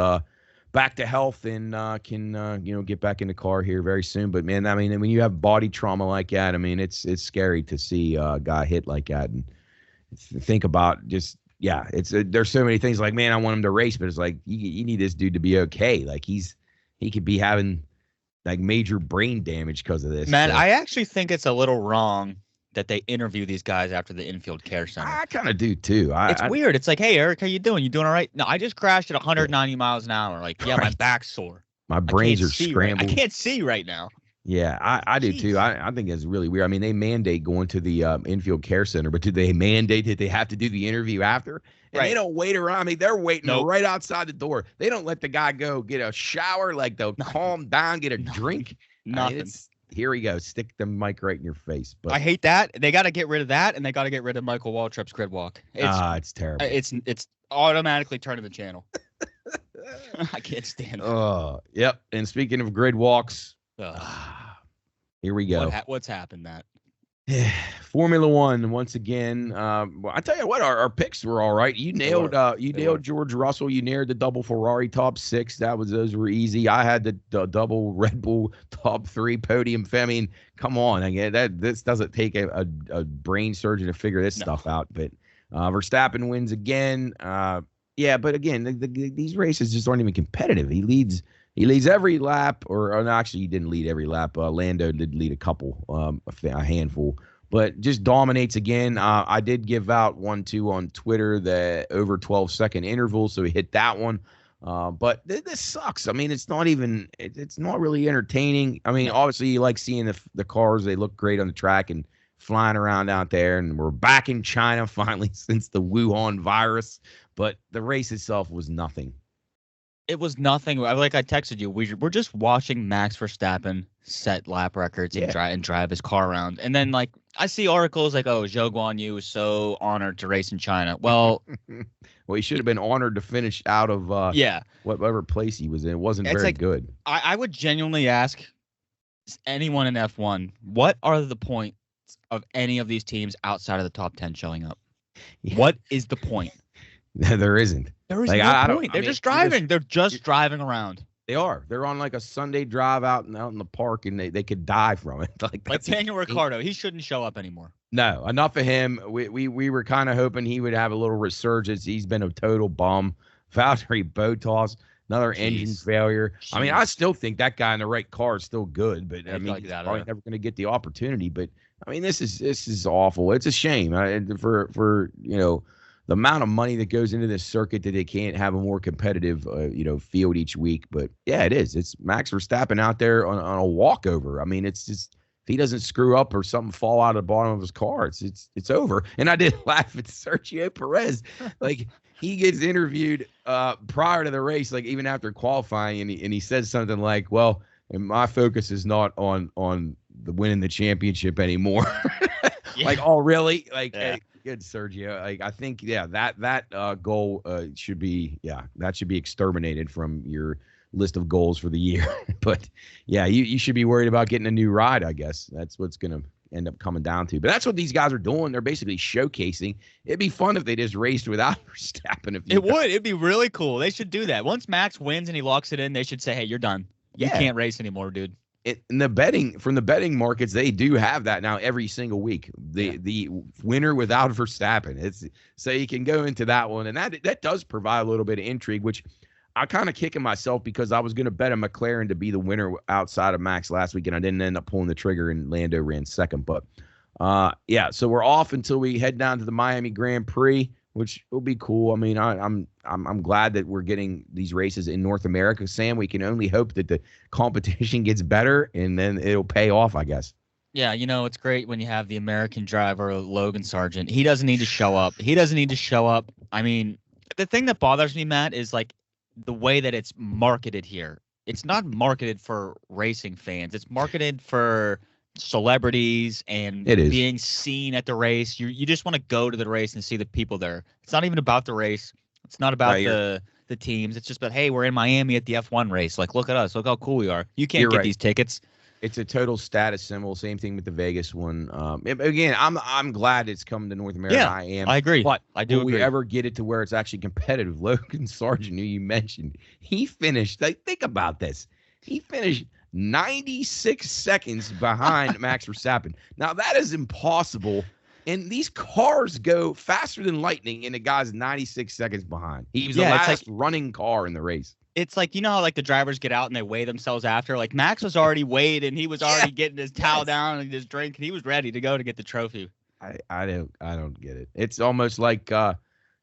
back to health and can get back in the car here very soon. But man, I mean, when you have body trauma like that, I mean, it's scary to see a guy hit like that and think about just. Yeah, there's so many things like, man, I want him to race, but it's like you need this dude to be okay. Like he could be having like major brain damage because of this. Man, so. I actually think it's a little wrong that they interview these guys after the infield care center. I kind of do too. It's weird. It's like, hey, Eric, how you doing? You doing all right? No, I just crashed at 190 miles an hour. Like, yeah, my back's sore. My brains are scrambled. I can't see right now. Yeah, I do too. I think it's really weird. I mean, they mandate going to the infield care center, but do they mandate that they have to do the interview after? And they don't wait around. I mean, they're waiting right outside the door. They don't let the guy go get a shower, like they'll calm down, get a drink. Nothing. I mean, here we go. Stick the mic right in your face. But I hate that. They got to get rid of that, and they got to get rid of Michael Waltrip's grid walk. It's terrible. It's automatically turning the channel. I can't stand it. Yep. And speaking of grid walks. Here we go. What's happened, Matt? Formula One once again. I tell you what, our picks were all right. You nailed George Russell. You nailed the double Ferrari top 6. Those were easy. I had the double Red Bull top 3 podium. I mean, come on, this doesn't take a brain surgeon to figure this stuff out. But Verstappen wins again. But again, these races just aren't even competitive. He leads every lap, or actually he didn't lead every lap. Lando did lead a couple, a handful, but just dominates again. I did give out 1-2 on Twitter, the over 12-second interval, so he hit that one. But this sucks. I mean, it's not really entertaining. I mean, obviously you like seeing the cars. They look great on the track and flying around out there, and we're back in China finally since the Wuhan virus, but the race itself was nothing. It was nothing. Like I texted you, we're just watching Max Verstappen set lap records and drive his car around. And then, like, I see articles like, oh, Zhou Guanyu is so honored to race in China. Well, he should have been honored to finish out of whatever place he was in. It wasn't very good. I would genuinely ask anyone in F1, what are the points of any of these teams outside of the top 10 showing up? Yeah. What is the point? There isn't. There is no point. They're just driving. They're just driving around. They are. They're on like a Sunday drive out in the park, and they could die from it. Like Daniel Ricciardo, he shouldn't show up anymore. No, enough of him. We were kind of hoping he would have a little resurgence. He's been a total bum. Valtteri Bottas, another engine failure. I mean, I still think that guy in the right car is still good, but I mean, he's probably never going to get the opportunity. But I mean, this is awful. It's a shame for the amount of money that goes into this circuit that they can't have a more competitive, field each week. But yeah, it is. It's Max Verstappen out there on a walkover. I mean, it's just, if he doesn't screw up or something fall out of the bottom of his car, it's over. And I did laugh at Sergio Perez. Like, he gets interviewed prior to the race, like even after qualifying, and he says something like, well, and my focus is not on the winning the championship anymore. Like, oh, really? Like, hey, good, Sergio. Like, I think, that goal should be exterminated from your list of goals for the year. But yeah, you should be worried about getting a new ride, I guess. That's what's going to end up coming down to. But that's what these guys are doing. They're basically showcasing. It'd be fun if they just raced without Verstappen. It'd be really cool. They should do that. Once Max wins and he locks it in, they should say, hey, you're done. You can't race anymore, dude. From the betting markets, they do have that now every single week. The winner without Verstappen. So you can go into that one, and that does provide a little bit of intrigue, which I kind of kicking myself because I was going to bet a McLaren to be the winner outside of Max last week, and I didn't end up pulling the trigger, and Lando ran second. But yeah, so we're off until we head down to the Miami Grand Prix, which will be cool. I mean, I'm glad that we're getting these races in North America, Sam. We can only hope that the competition gets better, and then it'll pay off, I guess. Yeah, it's great when you have the American driver, Logan Sargent. He doesn't need to show up. I mean, the thing that bothers me, Matt, is like the way that it's marketed here. It's not marketed for racing fans. It's marketed for celebrities and being seen at the race. You just want to go to the race and see the people there. It's not even about the race. It's not about the teams. It's just about, hey, we're in Miami at the F1 race. Like, look at us. Look how cool we are. You can't get these tickets. It's a total status symbol. Same thing with the Vegas one. Again, I'm glad it's come to North America. Yeah, I am. I agree. But I do will agree. we ever get it to where it's actually competitive? Logan Sargent, who you mentioned, he finished. Think about this. He finished 96 seconds behind Max Verstappen. Now that is impossible. And these cars go faster than lightning, and the guy's 96 seconds behind. He was the last running car in the race. It's like, how like the drivers get out and they weigh themselves after. Like Max was already weighed and he was already getting his towel down and his drink, and he was ready to go to get the trophy. I don't get it. It's almost like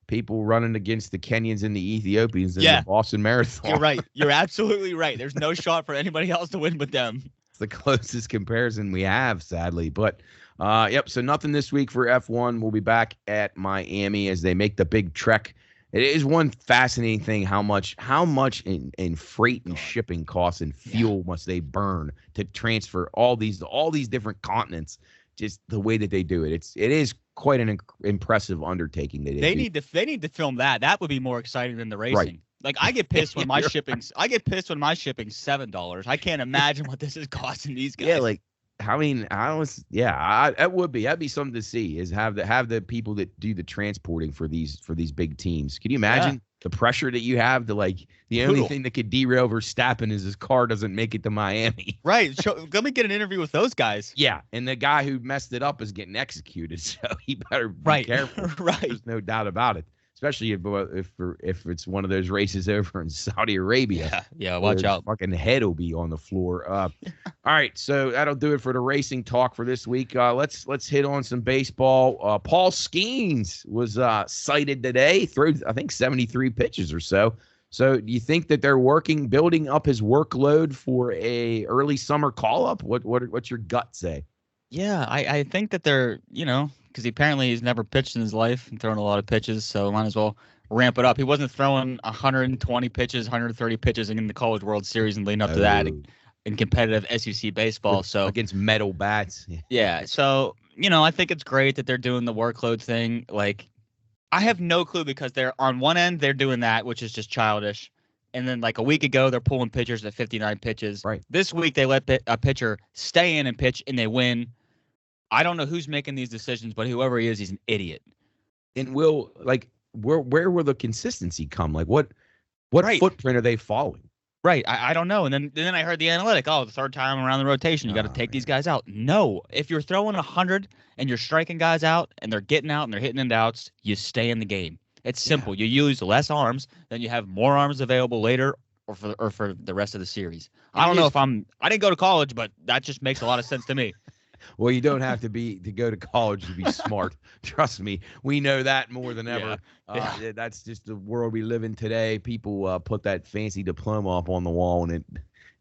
people running against the Kenyans and the Ethiopians in the Boston Marathon. You're right. You're absolutely right. There's no shot for anybody else to win but them. It's the closest comparison we have, sadly. But yep. So nothing this week for F1. We'll be back at Miami as they make the big trek. It is one fascinating thing how much in freight and shipping costs and fuel must they burn to transfer all these different continents. Just the way that they do it, it is quite an impressive undertaking. They need to film that. That would be more exciting than the racing. Right. Like I get pissed when my shipping's $7. I can't imagine what this is costing these guys. Yeah, like. I mean, that'd be something to see, is have the people that do the transporting for these big teams. Can you imagine the pressure that you have to, like, the only thing that could derail Verstappen is his car doesn't make it to Miami. Right. Let me get an interview with those guys. Yeah. And the guy who messed it up is getting executed. So he better be careful. Right. There's no doubt about it. Especially if it's one of those races over in Saudi Arabia. Yeah, watch out. Fucking head will be on the floor. All right, so that'll do it for the racing talk for this week. Let's hit on some baseball. Paul Skeens was cited today, threw I think 73 pitches or so. So do you think that they're building up his workload for a early summer call-up? What's your gut say? Yeah, I think that they're, because apparently he's never pitched in his life and thrown a lot of pitches, so might as well ramp it up. He wasn't throwing 120 pitches, 130 pitches in the College World Series and leading up to that in competitive SEC baseball. So against metal bats. Yeah. So, I think it's great that they're doing the workload thing. Like, I have no clue because they're on one end, they're doing that, which is just childish. And then like a week ago, they're pulling pitchers at 59 pitches. Right. This week, they let a pitcher stay in and pitch and they win. I don't know who's making these decisions, but whoever he is, he's an idiot. And where will the consistency come? Like what footprint are they following? Right. I don't know. And then I heard the analytic. Oh, the third time around the rotation, you got to take these guys out. No, if you're throwing 100 and you're striking guys out and they're getting out and they're hitting into outs, you stay in the game. It's simple. You use less arms, then you have more arms available later or for the rest of the series. I don't know if I didn't go to college, but that just makes a lot of sense to me. Well, you don't have to go to college to be smart. Trust me, we know that more than ever. That's just the world we live in today. People put that fancy diploma up on the wall, and it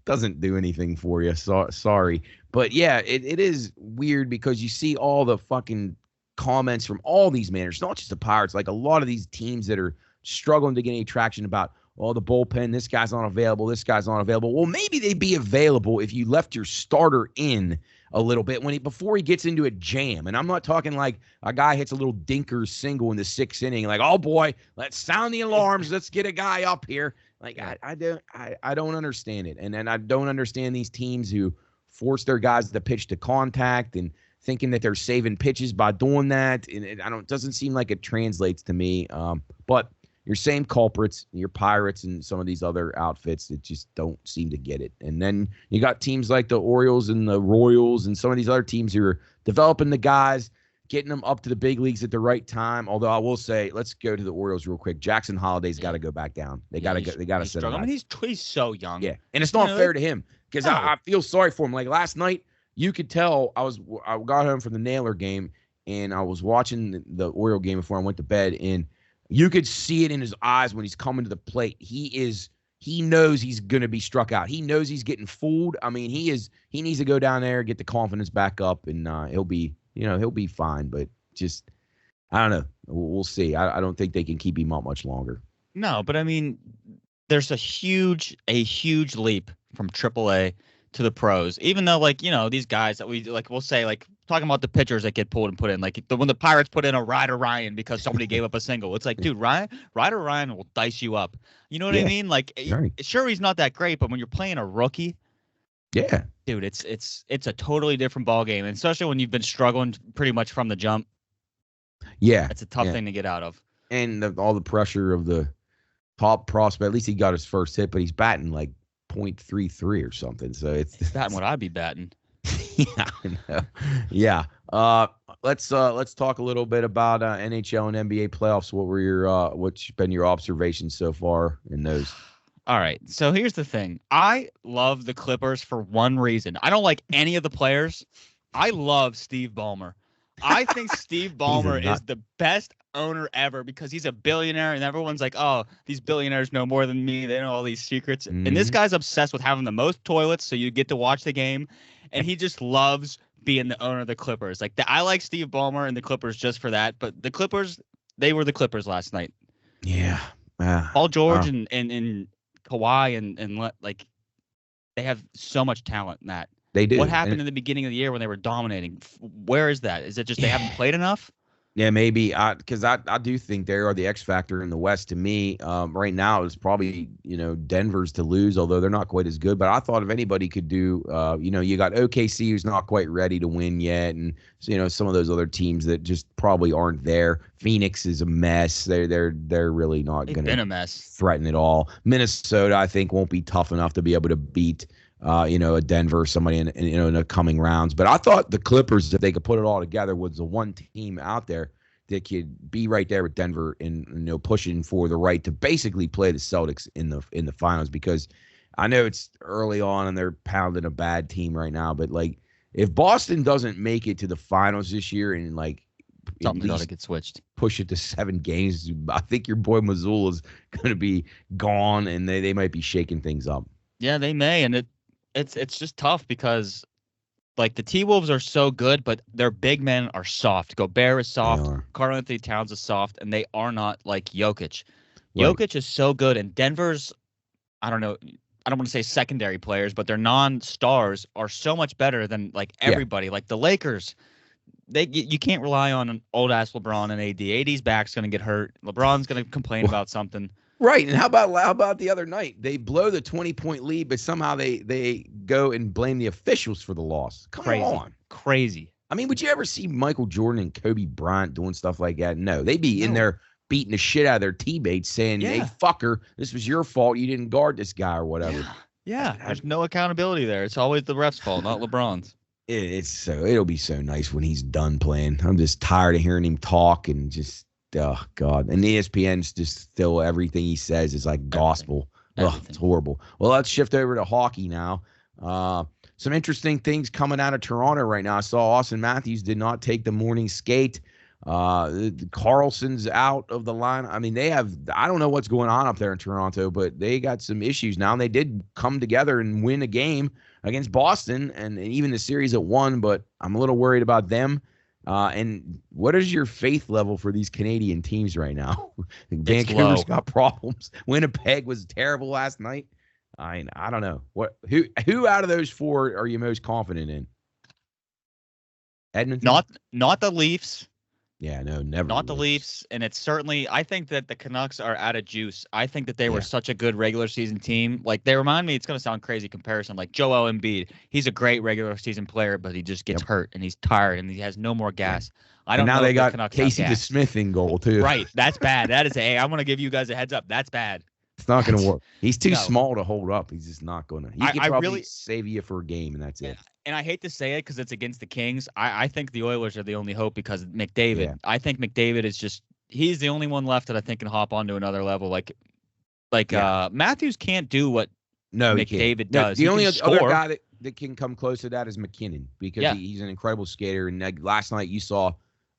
doesn't do anything for you. Sorry, but yeah, it is weird because you see all the fucking comments from all these managers, not just the Pirates. Like a lot of these teams that are struggling to get any traction about. The bullpen, this guy's not available, this guy's not available. Well, maybe they'd be available if you left your starter in a little bit before he gets into a jam. And I'm not talking like a guy hits a little dinker single in the 6th inning, like, oh boy, let's sound the alarms, let's get a guy up here. Like I don't understand it. And then I don't understand these teams who force their guys to pitch to contact and thinking that they're saving pitches by doing that. And it doesn't seem like it translates to me. But your same culprits, your Pirates and some of these other outfits that just don't seem to get it. And then you got teams like the Orioles and the Royals and some of these other teams who are developing the guys, getting them up to the big leagues at the right time. Although I will say, let's go to the Orioles real quick. Jackson Holliday's got to go back down. They got to They got to set him. I mean, he's so young. Yeah, and it's not fair to him because I feel sorry for him. Like last night, you could tell I got home from the Naylor game and I was watching the Oriole game before I went to bed, and you could see it in his eyes when he's coming to the plate. He knows he's going to be struck out. He knows he's getting fooled. I mean, he needs to go down there, get the confidence back up, and he'll be fine. But just, I don't know. We'll see. I don't think they can keep him up much longer. No, but I mean, there's a huge leap from AAA to the pros. Even though, like, these guys that we'll say, like, talking about the pitchers that get pulled and put in, like when the Pirates put in a Ryder Ryan because somebody gave up a single, it's like, dude, Ryder Ryan will dice you up. You know what I mean? Like, sure, he's not that great, but when you're playing a rookie, yeah, dude, it's a totally different ball game, and especially when you've been struggling pretty much from the jump. Yeah, it's a tough thing to get out of. And all the pressure of the top prospect. At least he got his first hit, but he's batting like .33 or something. So it's batting what I'd be batting. Yeah, I know. Yeah. Let's talk a little bit about NHL and NBA playoffs. What's been your observations so far in those? All right. So here's the thing. I love the Clippers for one reason. I don't like any of the players. I love Steve Ballmer. I think Steve Ballmer is the best owner ever because he's a billionaire and everyone's like, oh, these billionaires know more than me. They know all these secrets. Mm-hmm. And this guy's obsessed with having the most toilets so you get to watch the game. And he just loves being the owner of the Clippers. Like, I like Steve Ballmer and the Clippers just for that. But the Clippers, they were the Clippers last night. Yeah. Paul George and Kawhi and like, they have so much talent in that. They do. What happened in the beginning of the year when they were dominating? Where is that? Is it just they haven't played enough? Yeah, maybe. Because I do think they are the X factor in the West. To me, right now it's probably Denver's to lose, although they're not quite as good. But I thought if anybody could do, you got OKC who's not quite ready to win yet, and some of those other teams that just probably aren't there. Phoenix is a mess. They're really not going to threaten at all. Minnesota, I think, won't be tough enough to be able to beat. A Denver, somebody in the coming rounds. But I thought the Clippers, if they could put it all together, was the one team out there that could be right there with Denver and pushing for the right to basically play the Celtics in the finals. Because I know it's early on and they're pounding a bad team right now, but like if Boston doesn't make it to the finals this year and like something ought to get switched, push it to 7 games, I think your boy Mazzulla is going to be gone and they might be shaking things up. Yeah, they may, and It's just tough because, like, the T-Wolves are so good, but their big men are soft. Gobert is soft. Karl-Anthony Towns is soft, and they are not like Jokic. Right. Jokic is so good, and Denver's, I don't know, I don't want to say secondary players, but their non-stars are so much better than, like, everybody. Like, the Lakers, you can't rely on an old-ass LeBron and AD. AD's back's going to get hurt. LeBron's going to complain about something. Right, and how about the other night? They blow the 20-point lead, but somehow they go and blame the officials for the loss. Come on. Crazy. I mean, would you ever see Michael Jordan and Kobe Bryant doing stuff like that? No, they'd be in there beating the shit out of their teammates saying, hey, fucker, this was your fault. You didn't guard this guy or whatever. Yeah. There's no accountability there. It's always the ref's fault, not LeBron's. It'll be so nice when he's done playing. I'm just tired of hearing him talk and just... Oh, God. And ESPN's just still everything he says is like gospel. Oh, it's horrible. Well, let's shift over to hockey now. Some interesting things coming out of Toronto right now. I saw Austin Matthews did not take the morning skate. Carlson's out of the line. I mean, I don't know what's going on up there in Toronto, but they got some issues now. And they did come together and win a game against Boston and even the series at 1, but I'm a little worried about them. And what is your faith level for these Canadian teams right now? Vancouver's got problems. Winnipeg was terrible last night. I don't know. Who out of those 4 are you most confident in? Edmonton? Not the Leafs. Yeah, no, never. Not the Leafs, and it's certainly. I think that the Canucks are out of juice. I think that they were such a good regular season team. Like they remind me. It's going to sound crazy comparison. Like Joel Embiid, he's a great regular season player, but he just gets hurt and he's tired and he has no more gas. I don't know. Now they got Canucks Casey DeSmith in goal too. Right, that's bad. That is. Hey, I'm going to give you guys a heads up. That's bad. It's not going to work. He's too No. small to hold up. He's just not going to. He can probably save you for a game, and that's it. And I hate to say it because it's against the Kings. I think the Oilers are the only hope because McDavid. Yeah. I think McDavid is just he's the only one left that I think can hop onto another level. Matthews can't do what McDavid does. The only other guy that can come close to that is McKinnon because he's an incredible skater. And last night you saw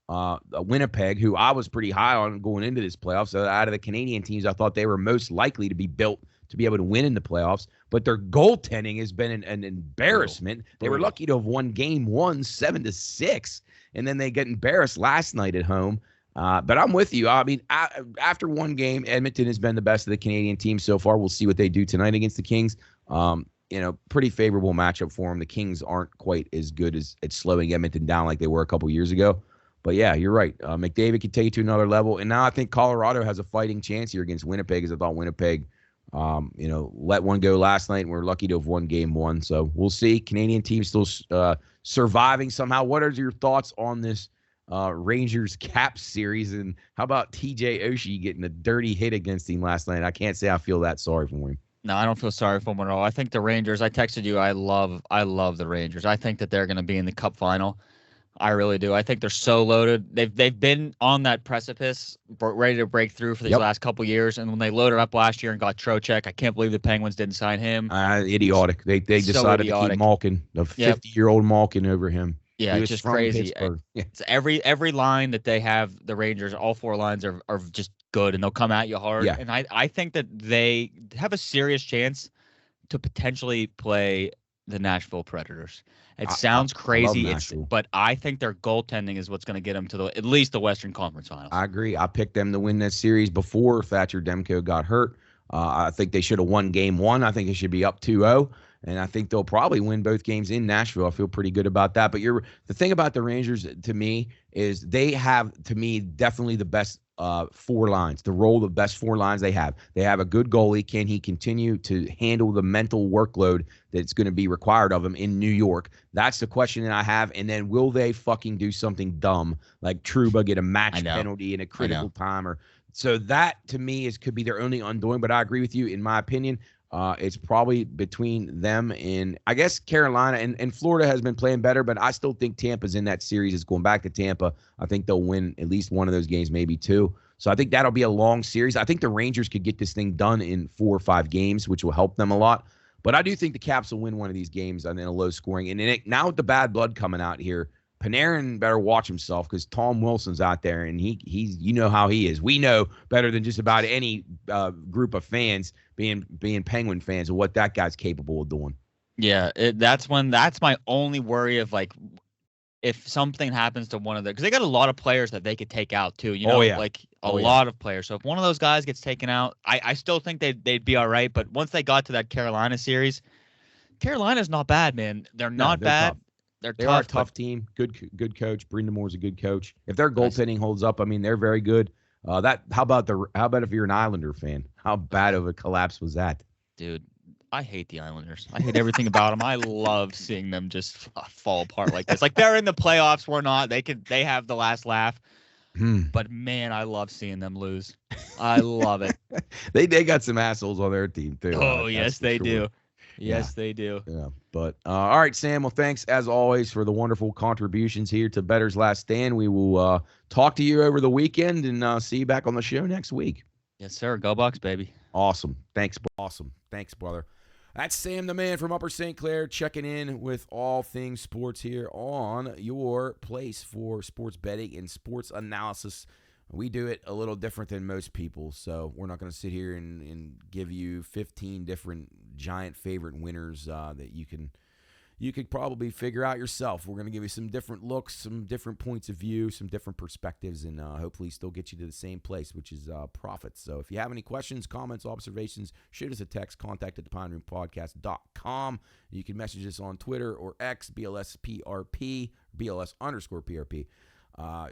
Winnipeg, who I was pretty high on going into this playoffs. So out of the Canadian teams, I thought they were most likely to be built to be able to win in the playoffs, but their goaltending has been an embarrassment. They were lucky to have won game 1, 7-6, and then they get embarrassed last night at home. But I'm with you. I mean, after one game, Edmonton has been the best of the Canadian teams so far. We'll see what they do tonight against the Kings. Pretty favorable matchup for them. The Kings aren't quite as good at slowing Edmonton down like they were a couple years ago. But, yeah, you're right. McDavid can take you to another level. And now I think Colorado has a fighting chance here against Winnipeg, as I thought Winnipeg let one go last night, and we're lucky to have won game 1. So we'll see. Canadian team still surviving somehow. What are your thoughts on this Rangers Caps series? And how about TJ Oshie getting a dirty hit against him last night? I can't say I feel that sorry for him. No, I don't feel sorry for him at all. I think the Rangers, I texted you, I love the Rangers. I think that they're going to be in the Cup final. I really do. I think they're so loaded. They've been on that precipice, ready to break through for these last couple years. And when they loaded up last year and got Trocheck, I can't believe the Penguins didn't sign him. Idiotic. They decided to keep Malkin, the 50-year-old Malkin, over him. Yeah, it's just crazy. It's every line that they have, the Rangers, all 4 lines are just good, and they'll come at you hard. Yeah. And I think that they have a serious chance to potentially play the Nashville Predators. It sounds crazy, but I think their goaltending is what's going to get them to at least the Western Conference Finals. I agree. I picked them to win that series before Thatcher Demko got hurt. I think they should have won game 1. I think it should be up 2-0, and I think they'll probably win both games in Nashville. I feel pretty good about that. But the thing about the Rangers, to me, is they have, to me, definitely the best 4 lines, the role of the best 4 lines they have. They have a good goalie. Can he continue to handle the mental workload that's going to be required of him in New York? That's the question that I have. And then will they fucking do something dumb like Trouba get a match penalty in a critical time? So that, to me, could be their only undoing. But I agree with you. In my opinion, it's probably between them and, I guess, Carolina. And Florida has been playing better, but I still think Tampa's in that series. It's going back to Tampa. I think they'll win at least one of those games, maybe 2. So I think that'll be a long series. I think the Rangers could get this thing done in 4 or 5 games, which will help them a lot. But I do think the Caps will win one of these games in a low scoring. And now with the bad blood coming out here, Panarin better watch himself because Tom Wilson's out there, and he's you know how he is. We know better than just about any group of fans, being Penguin fans, of what that guy's capable of doing. Yeah, that's my only worry of, like, if something happens to one of them, because they got a lot of players that they could take out too. You know, a lot of players. So if one of those guys gets taken out, I still think they'd be all right. But once they got to that Carolina series, Carolina's not bad, man. They're not bad. Tough. They are a tough team. Good coach. Brind'Amour's a good coach. If their goaltending holds up, I mean, they're very good. How about if you're an Islander fan? How bad of a collapse was that? Dude, I hate the Islanders. I hate everything about them. I love seeing them just fall apart like this. Like, they're in the playoffs. We're not. They have the last laugh. But man, I love seeing them lose. I love it. They got some assholes on their team too. Oh, yes, they do. Yes, they do. Yeah. But all right, Sam. Well, thanks as always for the wonderful contributions here to Bettor's Last Stand. We will talk to you over the weekend and see you back on the show next week. Yes, sir. Go Bucks, baby. Awesome. Thanks, brother. That's Sam the Man from Upper St. Clair checking in with all things sports here on your place for sports betting and sports analysis. We do it a little different than most people, so we're not going to sit here and give you 15 different giant favorite winners that you could probably figure out yourself. We're going to give you some different looks, some different points of view, some different perspectives, and hopefully still get you to the same place, which is profits. So if you have any questions, comments, observations, shoot us a text, contact@thepineroompodcast.com. You can message us on Twitter or X, BLSPRP, BLS_PRP.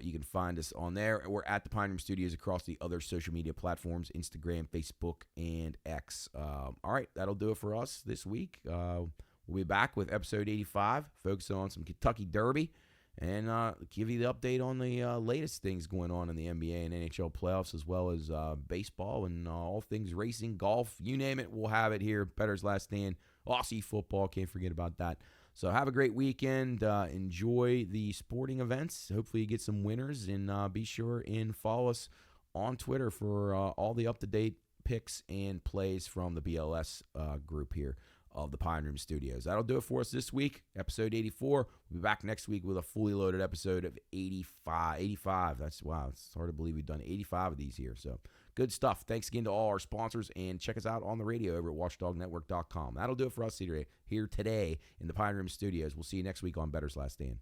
You can find us on there. We're at the Pine Room Studios across the other social media platforms, Instagram, Facebook, and X. All right, that'll do it for us this week. We'll be back with episode 85, focusing on some Kentucky Derby and give you the update on the latest things going on in the NBA and NHL playoffs, as well as baseball and all things racing, golf, you name it, we'll have it here. Bettor's Last Stand, Aussie football, can't forget about that. So have a great weekend. Enjoy the sporting events. Hopefully you get some winners, and be sure and follow us on Twitter for all the up-to-date picks and plays from the BLS group here of the Pine Room Studios. That'll do it for us this week, episode 84. We'll be back next week with a fully loaded episode of 85. That's, wow, it's hard to believe we've done 85 of these here. So good stuff. Thanks again to all our sponsors, and check us out on the radio over at watchdognetwork.com. That'll do it for us here today in the Pine Room Studios. We'll see you next week on Bettor's Last Stand.